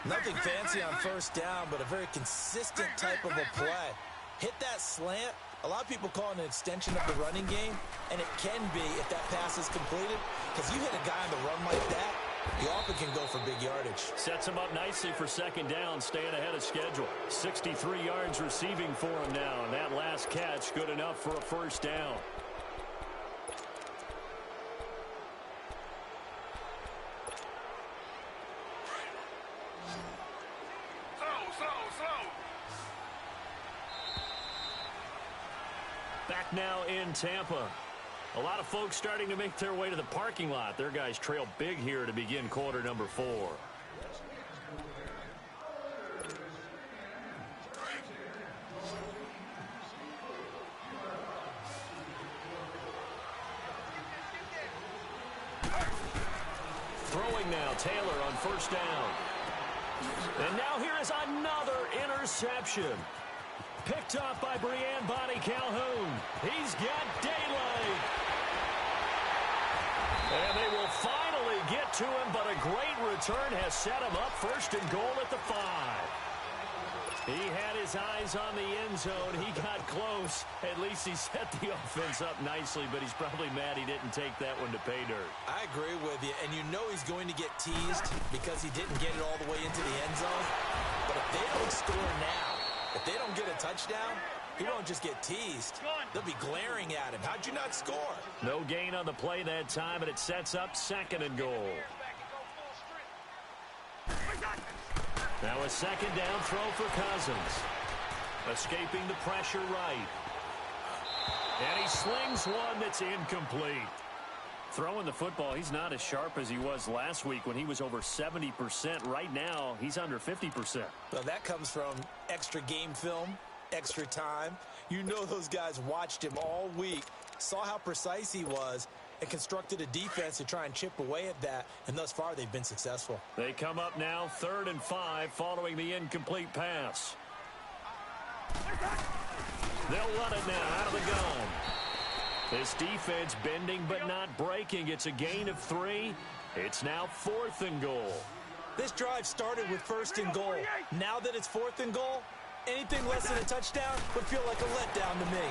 Speaker 3: Nothing fancy on first down, but a very consistent type of a play. Hit that slant. A lot of people call it an extension of the running game, and it can be if that pass is completed, because you hit a guy on the run like that, you often can go for big yardage.
Speaker 1: Sets him up nicely for 2nd down, staying ahead of schedule. 63 yards receiving for him now, and that last catch good enough for a first down. Back now in Tampa. A lot of folks starting to make their way to the parking lot. Their guys trail big here to begin quarter number 4. Throwing now, Taylor on first down. And now here is another interception. Picked up by Brian Bonnie Calhoun. He's got daylight. And they will finally get to him, but a great return has set him up 1st and goal at the 5. He had his eyes on the end zone. He got close. At least he set the offense up nicely, but he's probably mad he didn't take that one to pay dirt.
Speaker 3: I agree with you, and you know he's going to get teased because he didn't get it all the way into the end zone. But if they don't score now, if they don't get a touchdown, he won't just get teased. They'll be glaring at him. How'd you not score?
Speaker 1: No gain on the play that time, and it sets up 2nd and goal. Now a 2nd down throw for Cousins. Escaping the pressure right. And he slings one that's incomplete. Throwing the football, he's not as sharp as he was last week when he was over 70%. Right now, he's under 50%.
Speaker 3: Well, that comes from extra game film, extra time. You know those guys watched him all week, saw how precise he was, and constructed a defense to try and chip away at that, and thus far they've been successful.
Speaker 1: They come up now 3rd and 5 following the incomplete pass. They'll run it now out of the gun. This defense bending but not breaking. It's a gain of 3. It's now 4th and goal.
Speaker 3: This drive started with 1st and goal. Now that it's 4th and goal, anything less than a touchdown would feel like a letdown to me.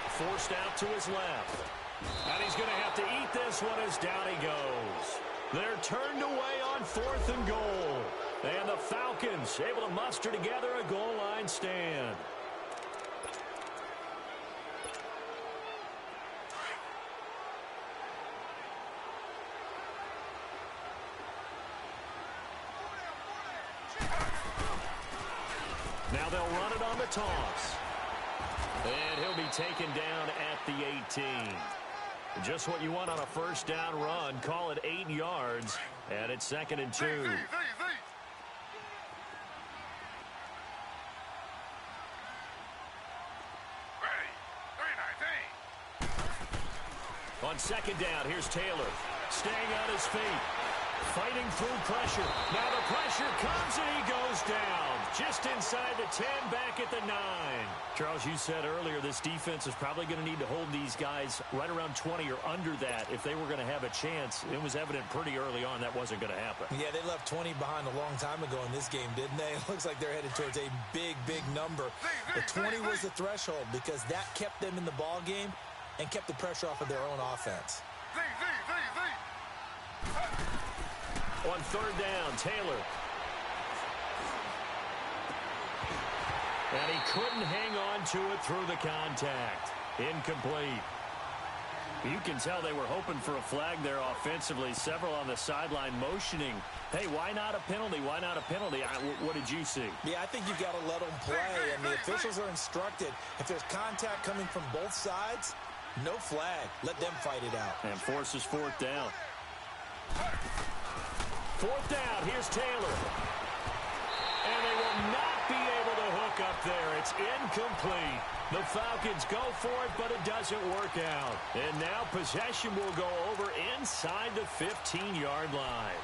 Speaker 1: Forced out to his left. And he's going to have to eat this one as down he goes. They're turned away on 4th and goal. And the Falcons able to muster together a goal line stand. toss. And he'll be taken down at the 18. Just what you want on a first down run. Call it 8 yards. And it's 2nd and 2. On 2nd down, here's Taylor. Staying on his feet. Fighting through pressure. Now the pressure comes and he goes down. Just inside the 10, back at the 9. Charles, you said earlier this defense is probably going to need to hold these guys right around 20 or under that if they were going to have a chance. It was evident pretty early on that wasn't going to happen. Yeah, they left 20 behind a long time ago in this game, didn't they? It looks like they're headed towards a big, big number. The 20 was the threshold because that kept them in the ball game and kept the pressure off of their own offense. On 3rd down, Taylor. And he couldn't hang on to it through the contact. Incomplete. You can tell they were hoping for a flag there offensively. Several on the sideline motioning. Hey, why not a penalty? Why not a penalty? What did you see? Yeah, I think you've got to let them play, and the officials are instructed. If there's contact coming from both sides, no flag. Let them fight it out. And forces 4th down. 4th down, here's Taylor. And they will not be able to hook up there. It's incomplete. The Falcons go for it, but it doesn't work out. And now possession will go over inside the 15-yard line.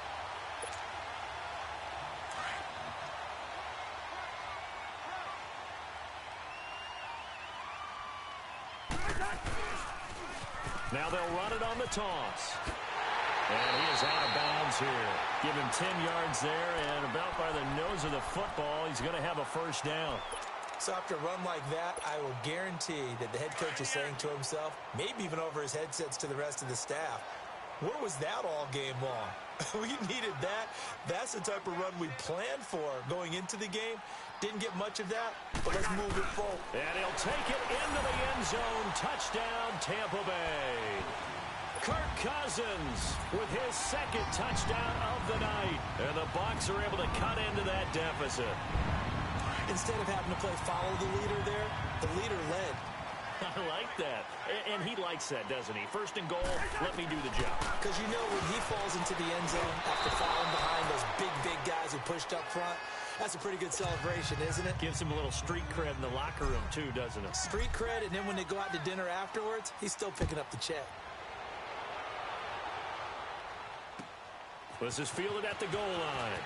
Speaker 1: Now they'll run it on the toss. And he is out of bounds here. Give him 10 yards there, and about by the nose of the football, he's going to have a first down. So after a run like that, I will guarantee that the head coach is saying to himself, maybe even over his headsets to the rest of the staff, where was that all game long? We needed that. That's the type of run we planned for going into the game. Didn't get much of that, but let's move it forward. And he'll take it into the end zone. Touchdown, Tampa Bay. Kirk Cousins with his 2nd touchdown of the night. And the Bucs are able to cut into that deficit. Instead of having to play follow the leader there, the leader led. I like that. And he likes that, doesn't he? 1st and goal, let me do the job. Because you know when he falls into the end zone after falling behind those big, big guys who pushed up front, that's a pretty good celebration, isn't it? Gives him a little street cred in the locker room, too, doesn't it? Street cred, and then when they go out to dinner afterwards, he's still picking up the check. This is fielded at the goal line.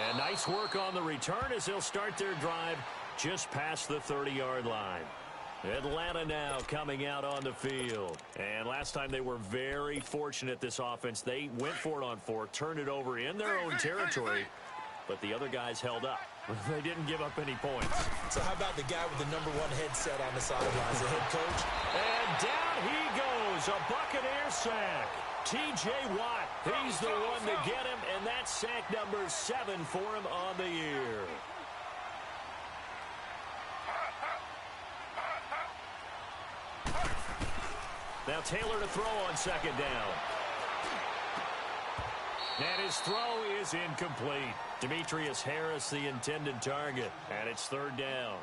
Speaker 1: And nice work on the return as they'll start their drive just past the 30-yard line. Atlanta now coming out on the field. And last time they were very fortunate, this offense. They went for it on 4, turned it over in their own territory, but the other guys held up. They didn't give up any points. So how about the guy with the #1 headset on the sidelines, the head coach? And down he goes, a Buccaneer sack. T.J. Watt, he's the one to get him, and that's sack number 7 for him on the year. Now Taylor to throw on 2nd down. And his throw is incomplete. Demetrius Harris, the intended target, and it's 3rd down.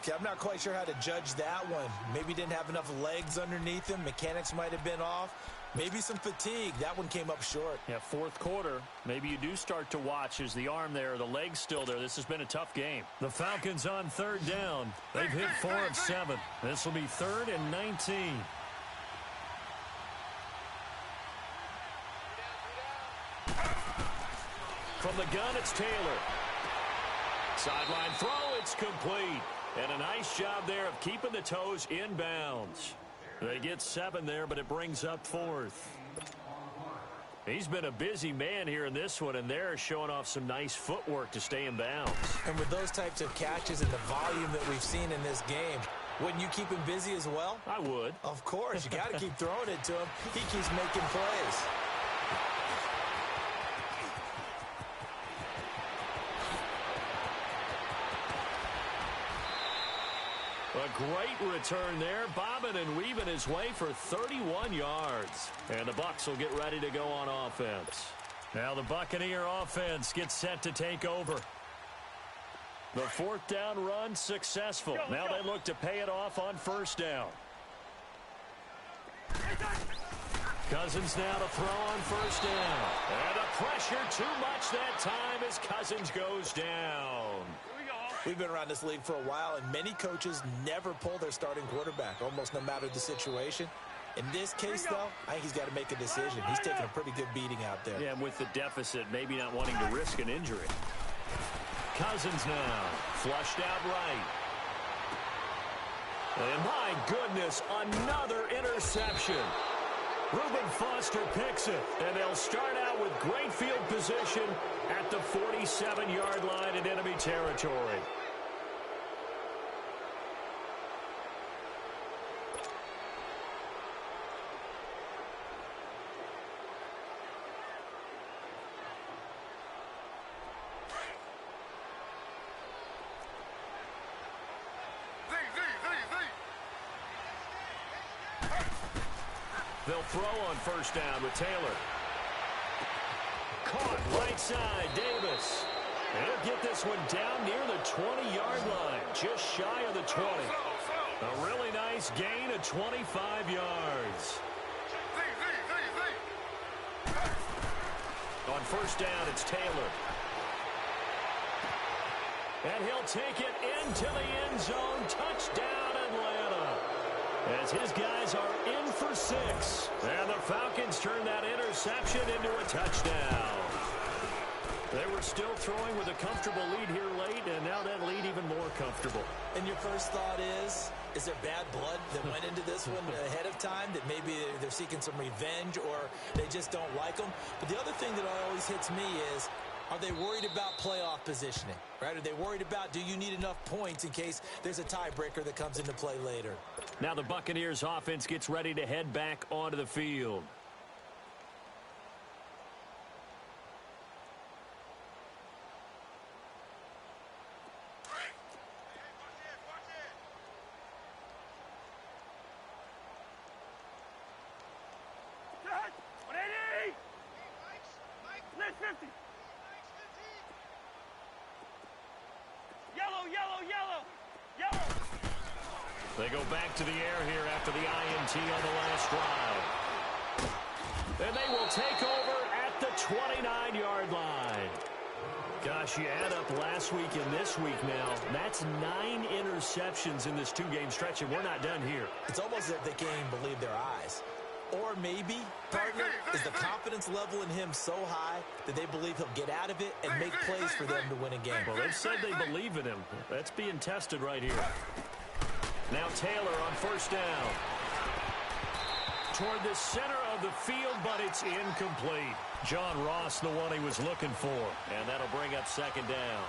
Speaker 1: Okay, I'm not quite sure how to judge that one. Maybe didn't have enough legs underneath him. Mechanics might have been off. Maybe some fatigue. That one came up short. Yeah, 4th quarter. Maybe you do start to watch as the arm there, the leg's still there. This has been a tough game. The Falcons on 3rd down. They've hit 4 of 7. This will be 3rd and 19. From the gun, it's Taylor. Sideline throw, it's complete. And a nice job there of keeping the toes in bounds. They get 7 there, but it brings up 4th. He's been a busy man here in this one, and they're showing off some nice footwork to stay in bounds. And with those types of catches and the volume that we've seen in this game, wouldn't you keep him busy as well? I would. Of course. You got to keep throwing it to him. He keeps making plays. A great return there, bobbing and weaving his way for 31 yards. And the Bucs will get ready to go on offense. Now the Buccaneer offense gets set to take over. The fourth down run successful. Now they look to pay it off on first down. Cousins now to throw on first down. And the pressure too much that time as Cousins goes down.
Speaker 3: We've been around this league for a while, and many coaches never pull their starting quarterback, almost no matter the situation. In this case, though, I think he's got to make a decision. He's taking a pretty good beating out there.
Speaker 1: Yeah, and with the deficit, maybe not wanting to risk an injury. Cousins now, flushed out right. And my goodness, another interception. Reuben Foster picks it, and they'll start out with great field position at the 47-yard line in enemy territory. They'll throw on first down with Taylor. Caught right side, Davis. And he'll get this one down near the 20-yard line, just shy of the 20. A really nice gain of 25 yards. On first down, it's Taylor. And he'll take it into the end zone. Touchdown, Atlanta. As his guys are in for 6. And the Falcons turn that interception into a touchdown. They were still throwing with a comfortable lead here late, and now that lead even more comfortable.
Speaker 3: And your first thought is there bad blood that went into this one ahead of time, that maybe they're seeking some revenge or they just don't like them? But the other thing that always hits me is, are they worried about playoff positioning, right? Are they worried about, do you need enough points in case there's a tiebreaker that comes into play later?
Speaker 1: Now the Buccaneers offense gets ready to head back onto the field. They go back to the air here after the INT on the last drive. And they will take over at the 29-yard line. Gosh, you add up last week and this week now, that's 9 interceptions in this 2-game stretch, and we're not done here.
Speaker 3: It's almost as if they can't even believe their eyes. Or maybe, partner, is the confidence level in him so high that they believe he'll get out of it and make plays for them to win a game.
Speaker 1: Well, they've said they believe in him. That's being tested right here. Now Taylor on first down. Toward the center of the field, but it's incomplete. John Ross, the one he was looking for. And that'll bring up second down.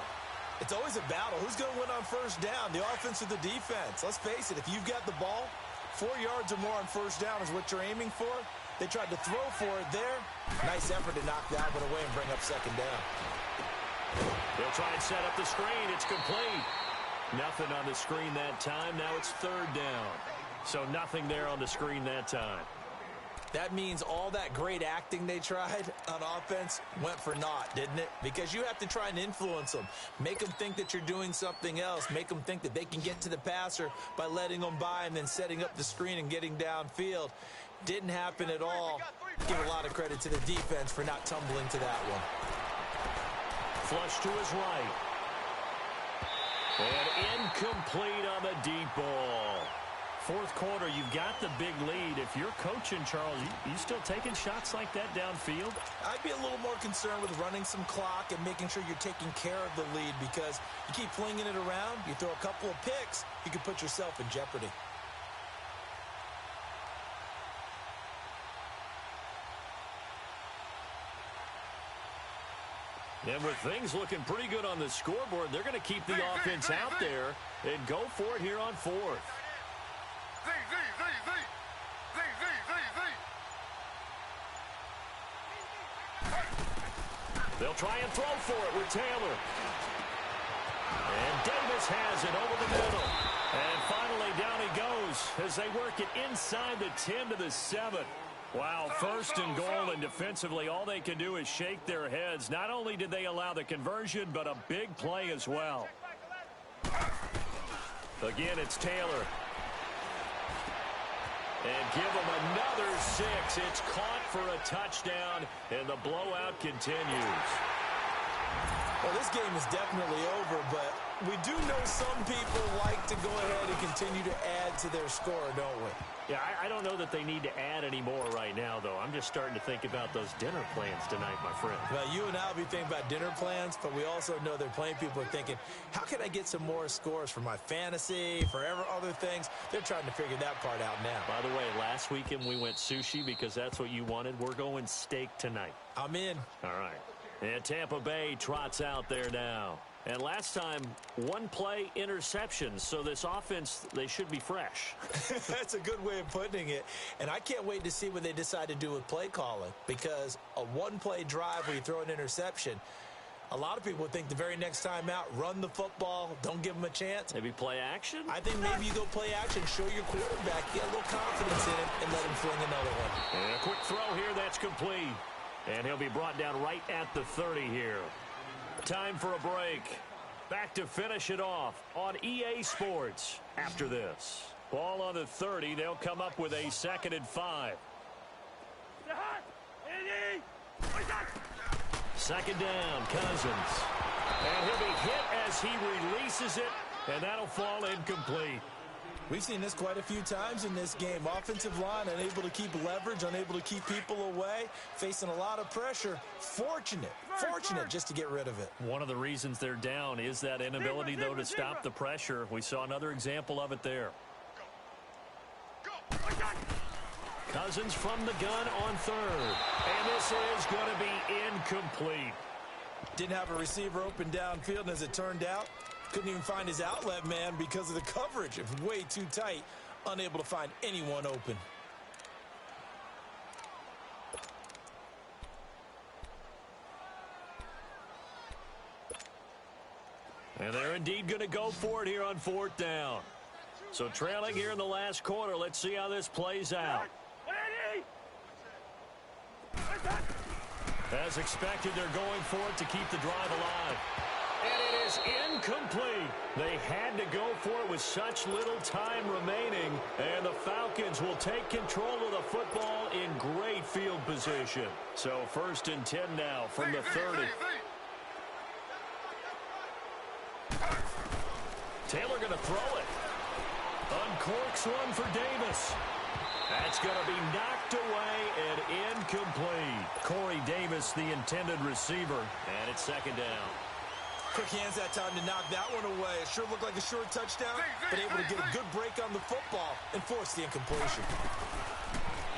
Speaker 3: It's always a battle. Who's going to win on first down, the offense or the defense? Let's face it, if you've got the ball, 4 yards or more on first down is what you're aiming for. They tried to throw for it there. Nice effort to knock that one away and bring up second down.
Speaker 1: They'll try and set up the screen. It's complete. Nothing on the screen that time. Now it's third down. So nothing there on the screen that time.
Speaker 3: That means all that great acting they tried on offense went for naught, didn't it? Because you have to try and influence them. Make them think that you're doing something else. Make them think that they can get to the passer by letting them by and then setting up the screen and getting downfield. Didn't happen at all. Give a lot of credit to the defense for not tumbling to that one.
Speaker 1: Flush to his right. And incomplete on the deep ball. Fourth quarter, you've got the big lead. If you're coaching, Charles, you still taking shots like that downfield?
Speaker 3: I'd be a little more concerned with running some clock and making sure you're taking care of the lead, because you keep flinging it around, you throw a couple of picks, you can put yourself in jeopardy.
Speaker 1: And with things looking pretty good on the scoreboard, they're going to keep the offense out there and go for it here on fourth. They'll try and throw for it with Taylor. And Davis has it over the middle. And finally down he goes as they work it inside the 10 to the 7. Wow, first and goal, and defensively, all they can do is shake their heads. Not only did they allow the conversion, but a big play as well. Again, it's Taylor. And give them another 6. It's caught for a touchdown, and the blowout continues.
Speaker 3: Well, this game is definitely over, but we do know some people like to go ahead and continue to add to their score, don't we?
Speaker 1: Yeah, I don't know that they need to add any more right now, though. I'm just starting to think about those dinner plans tonight, my friend.
Speaker 3: Well, you and I will be thinking about dinner plans, but we also know they're playing people are thinking, how can I get some more scores for my fantasy, for other things? They're trying to figure that part out now.
Speaker 1: By the way, last weekend we went sushi because that's what you wanted. We're going steak tonight.
Speaker 3: I'm in.
Speaker 1: All right. And Tampa Bay trots out there now. And last time, one play interception. So this offense, they should be fresh.
Speaker 3: That's a good way of putting it. And I can't wait to see what they decide to do with play calling. Because a one-play drive where you throw an interception, a lot of people think the very next time out, run the football, don't give them a chance.
Speaker 1: Maybe play action?
Speaker 3: I think maybe you go play action, show your quarterback, get a little confidence in him, and let him fling another one.
Speaker 1: And a quick throw here, that's complete. And he'll be brought down right at the 30 here. Time for a break. Back to finish it off on EA Sports after this. Ball on the 30. They'll come up with a 2nd and 5. Second down, Cousins. And he'll be hit as he releases it, and that'll fall incomplete.
Speaker 3: We've seen this quite a few times in this game. Offensive line unable to keep leverage, unable to keep people away, facing a lot of pressure. Fortunate just to get rid of it.
Speaker 1: One of the reasons they're down is that inability, though, to stop the pressure. We saw another example of it there. Cousins from the gun on 3rd. And this is going to be incomplete.
Speaker 3: Didn't have a receiver open downfield, and as it turned out, couldn't even find his outlet man because of the coverage. It was way too tight, unable to find anyone open.
Speaker 1: And they're indeed going to go for it here on 4th down. So trailing here in the last quarter. Let's see how this plays out. As expected, they're going for it to keep the drive alive. And it is incomplete. They had to go for it with such little time remaining. And the Falcons will take control of the football in great field position. So 1st and 10 now from the 30. Taylor going to throw it. Uncorks one for Davis. That's going to be knocked away and incomplete. Corey Davis, the intended receiver. And it's 2nd down.
Speaker 3: Quick hands that time to knock that one away. It sure looked like a short touchdown, but able to get a good break on the football and force the incompletion.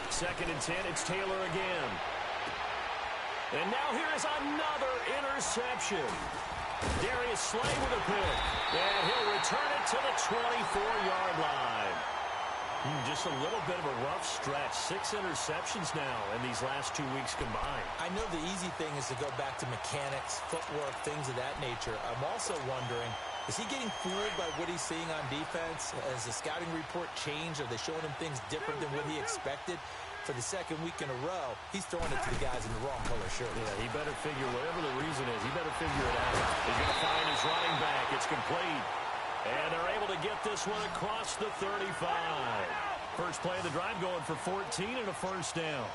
Speaker 1: 2nd and 10, it's Taylor again. And now here is another interception. Darius Slay with a pick. And he'll return it to the 24-yard line. Just a little bit of a rough stretch. 6 interceptions now in these last 2 weeks combined.
Speaker 3: I know the easy thing is to go back to mechanics, footwork, things of that nature. I'm also wondering, is he getting fooled by what he's seeing on defense? Has the scouting report changed? Are they showing him things different than what he expected? For the 2nd week in a row, he's throwing it to the guys in the wrong color shirt.
Speaker 1: Yeah, he better figure, whatever the reason is, he better figure it out. He's going to find his running back. It's complete. And they're able to get this one across the 35. First play of the drive going for 14 and a 1st down.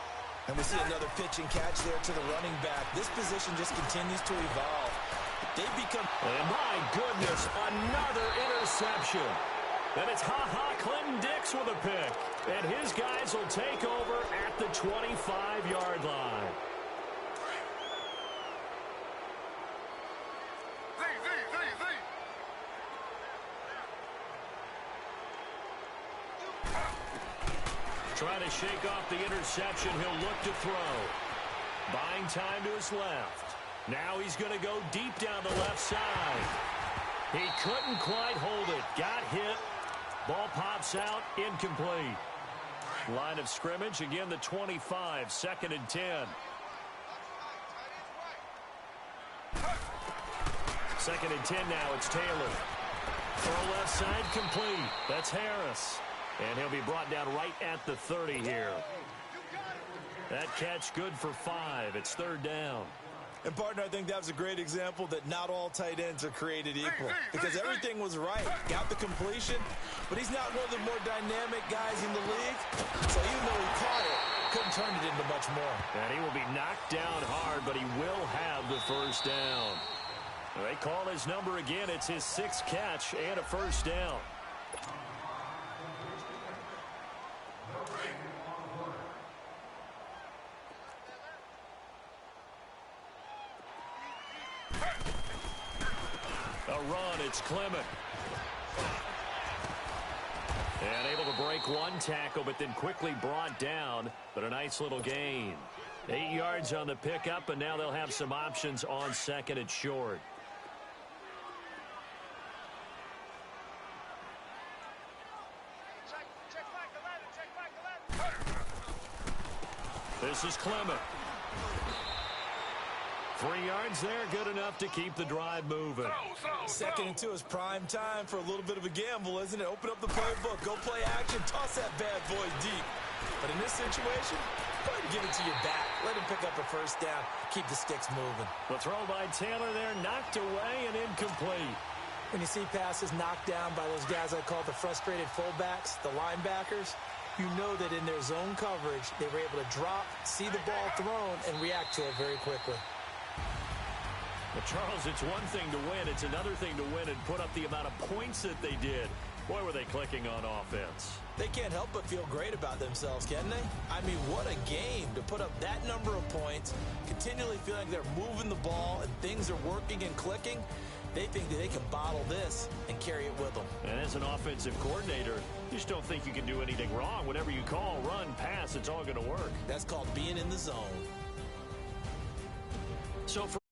Speaker 3: And we see another pitch and catch there to the running back. This position just continues to evolve. They become...
Speaker 1: And my goodness, another interception. And it's Clinton Dix with a pick. And his guys will take over at the 25-yard line. Trying to shake off the interception. He'll look to throw. Buying time to his left. Now he's going to go deep down the left side. He couldn't quite hold it. Got hit. Ball pops out. Incomplete. Line of scrimmage. Again, the 25. 2nd and 10. 2nd and 10 now. It's Taylor. Throw left side complete. That's Harris. And he'll be brought down right at the 30 here. That catch good for 5. It's 3rd down.
Speaker 3: And, partner, I think that was a great example that not all tight ends are created equal. Because everything was right. Got the completion, but he's not one of the more dynamic guys in the league. So even though he caught it, couldn't turn it into much more.
Speaker 1: And he will be knocked down hard, but he will have the 1st down. They call his number again. It's his 6th catch and a 1st down. A run, it's Clement. And able to break one tackle, but then quickly brought down. But a nice little gain. 8 yards on the pickup, and now they'll have some options on 2nd and short. This is Clement. 3 yards there, good enough to keep the drive moving.
Speaker 3: 2nd and 2 is prime time for a little bit of a gamble, isn't it? Open up the playbook, go play action, toss that bad boy deep. But in this situation, go ahead and give it to your back. Let him pick up a 1st down, keep the sticks moving.
Speaker 1: The throw by Taylor there, knocked away and incomplete.
Speaker 3: When you see passes knocked down by those guys I call the frustrated fullbacks, the linebackers, you know that in their zone coverage, they were able to drop, see the ball thrown, and react to it very quickly.
Speaker 1: But, Charles, it's one thing to win. It's another thing to win and put up the amount of points that they did. Boy, were they clicking on offense.
Speaker 3: They can't help but feel great about themselves, can they? I mean, what a game to put up that number of points, continually feeling like they're moving the ball and things are working and clicking. They think that they can bottle this and carry it with them.
Speaker 1: And as an offensive coordinator, you just don't think you can do anything wrong. Whatever you call, run, pass, it's all going to work.
Speaker 3: That's called being in the zone.
Speaker 1: So for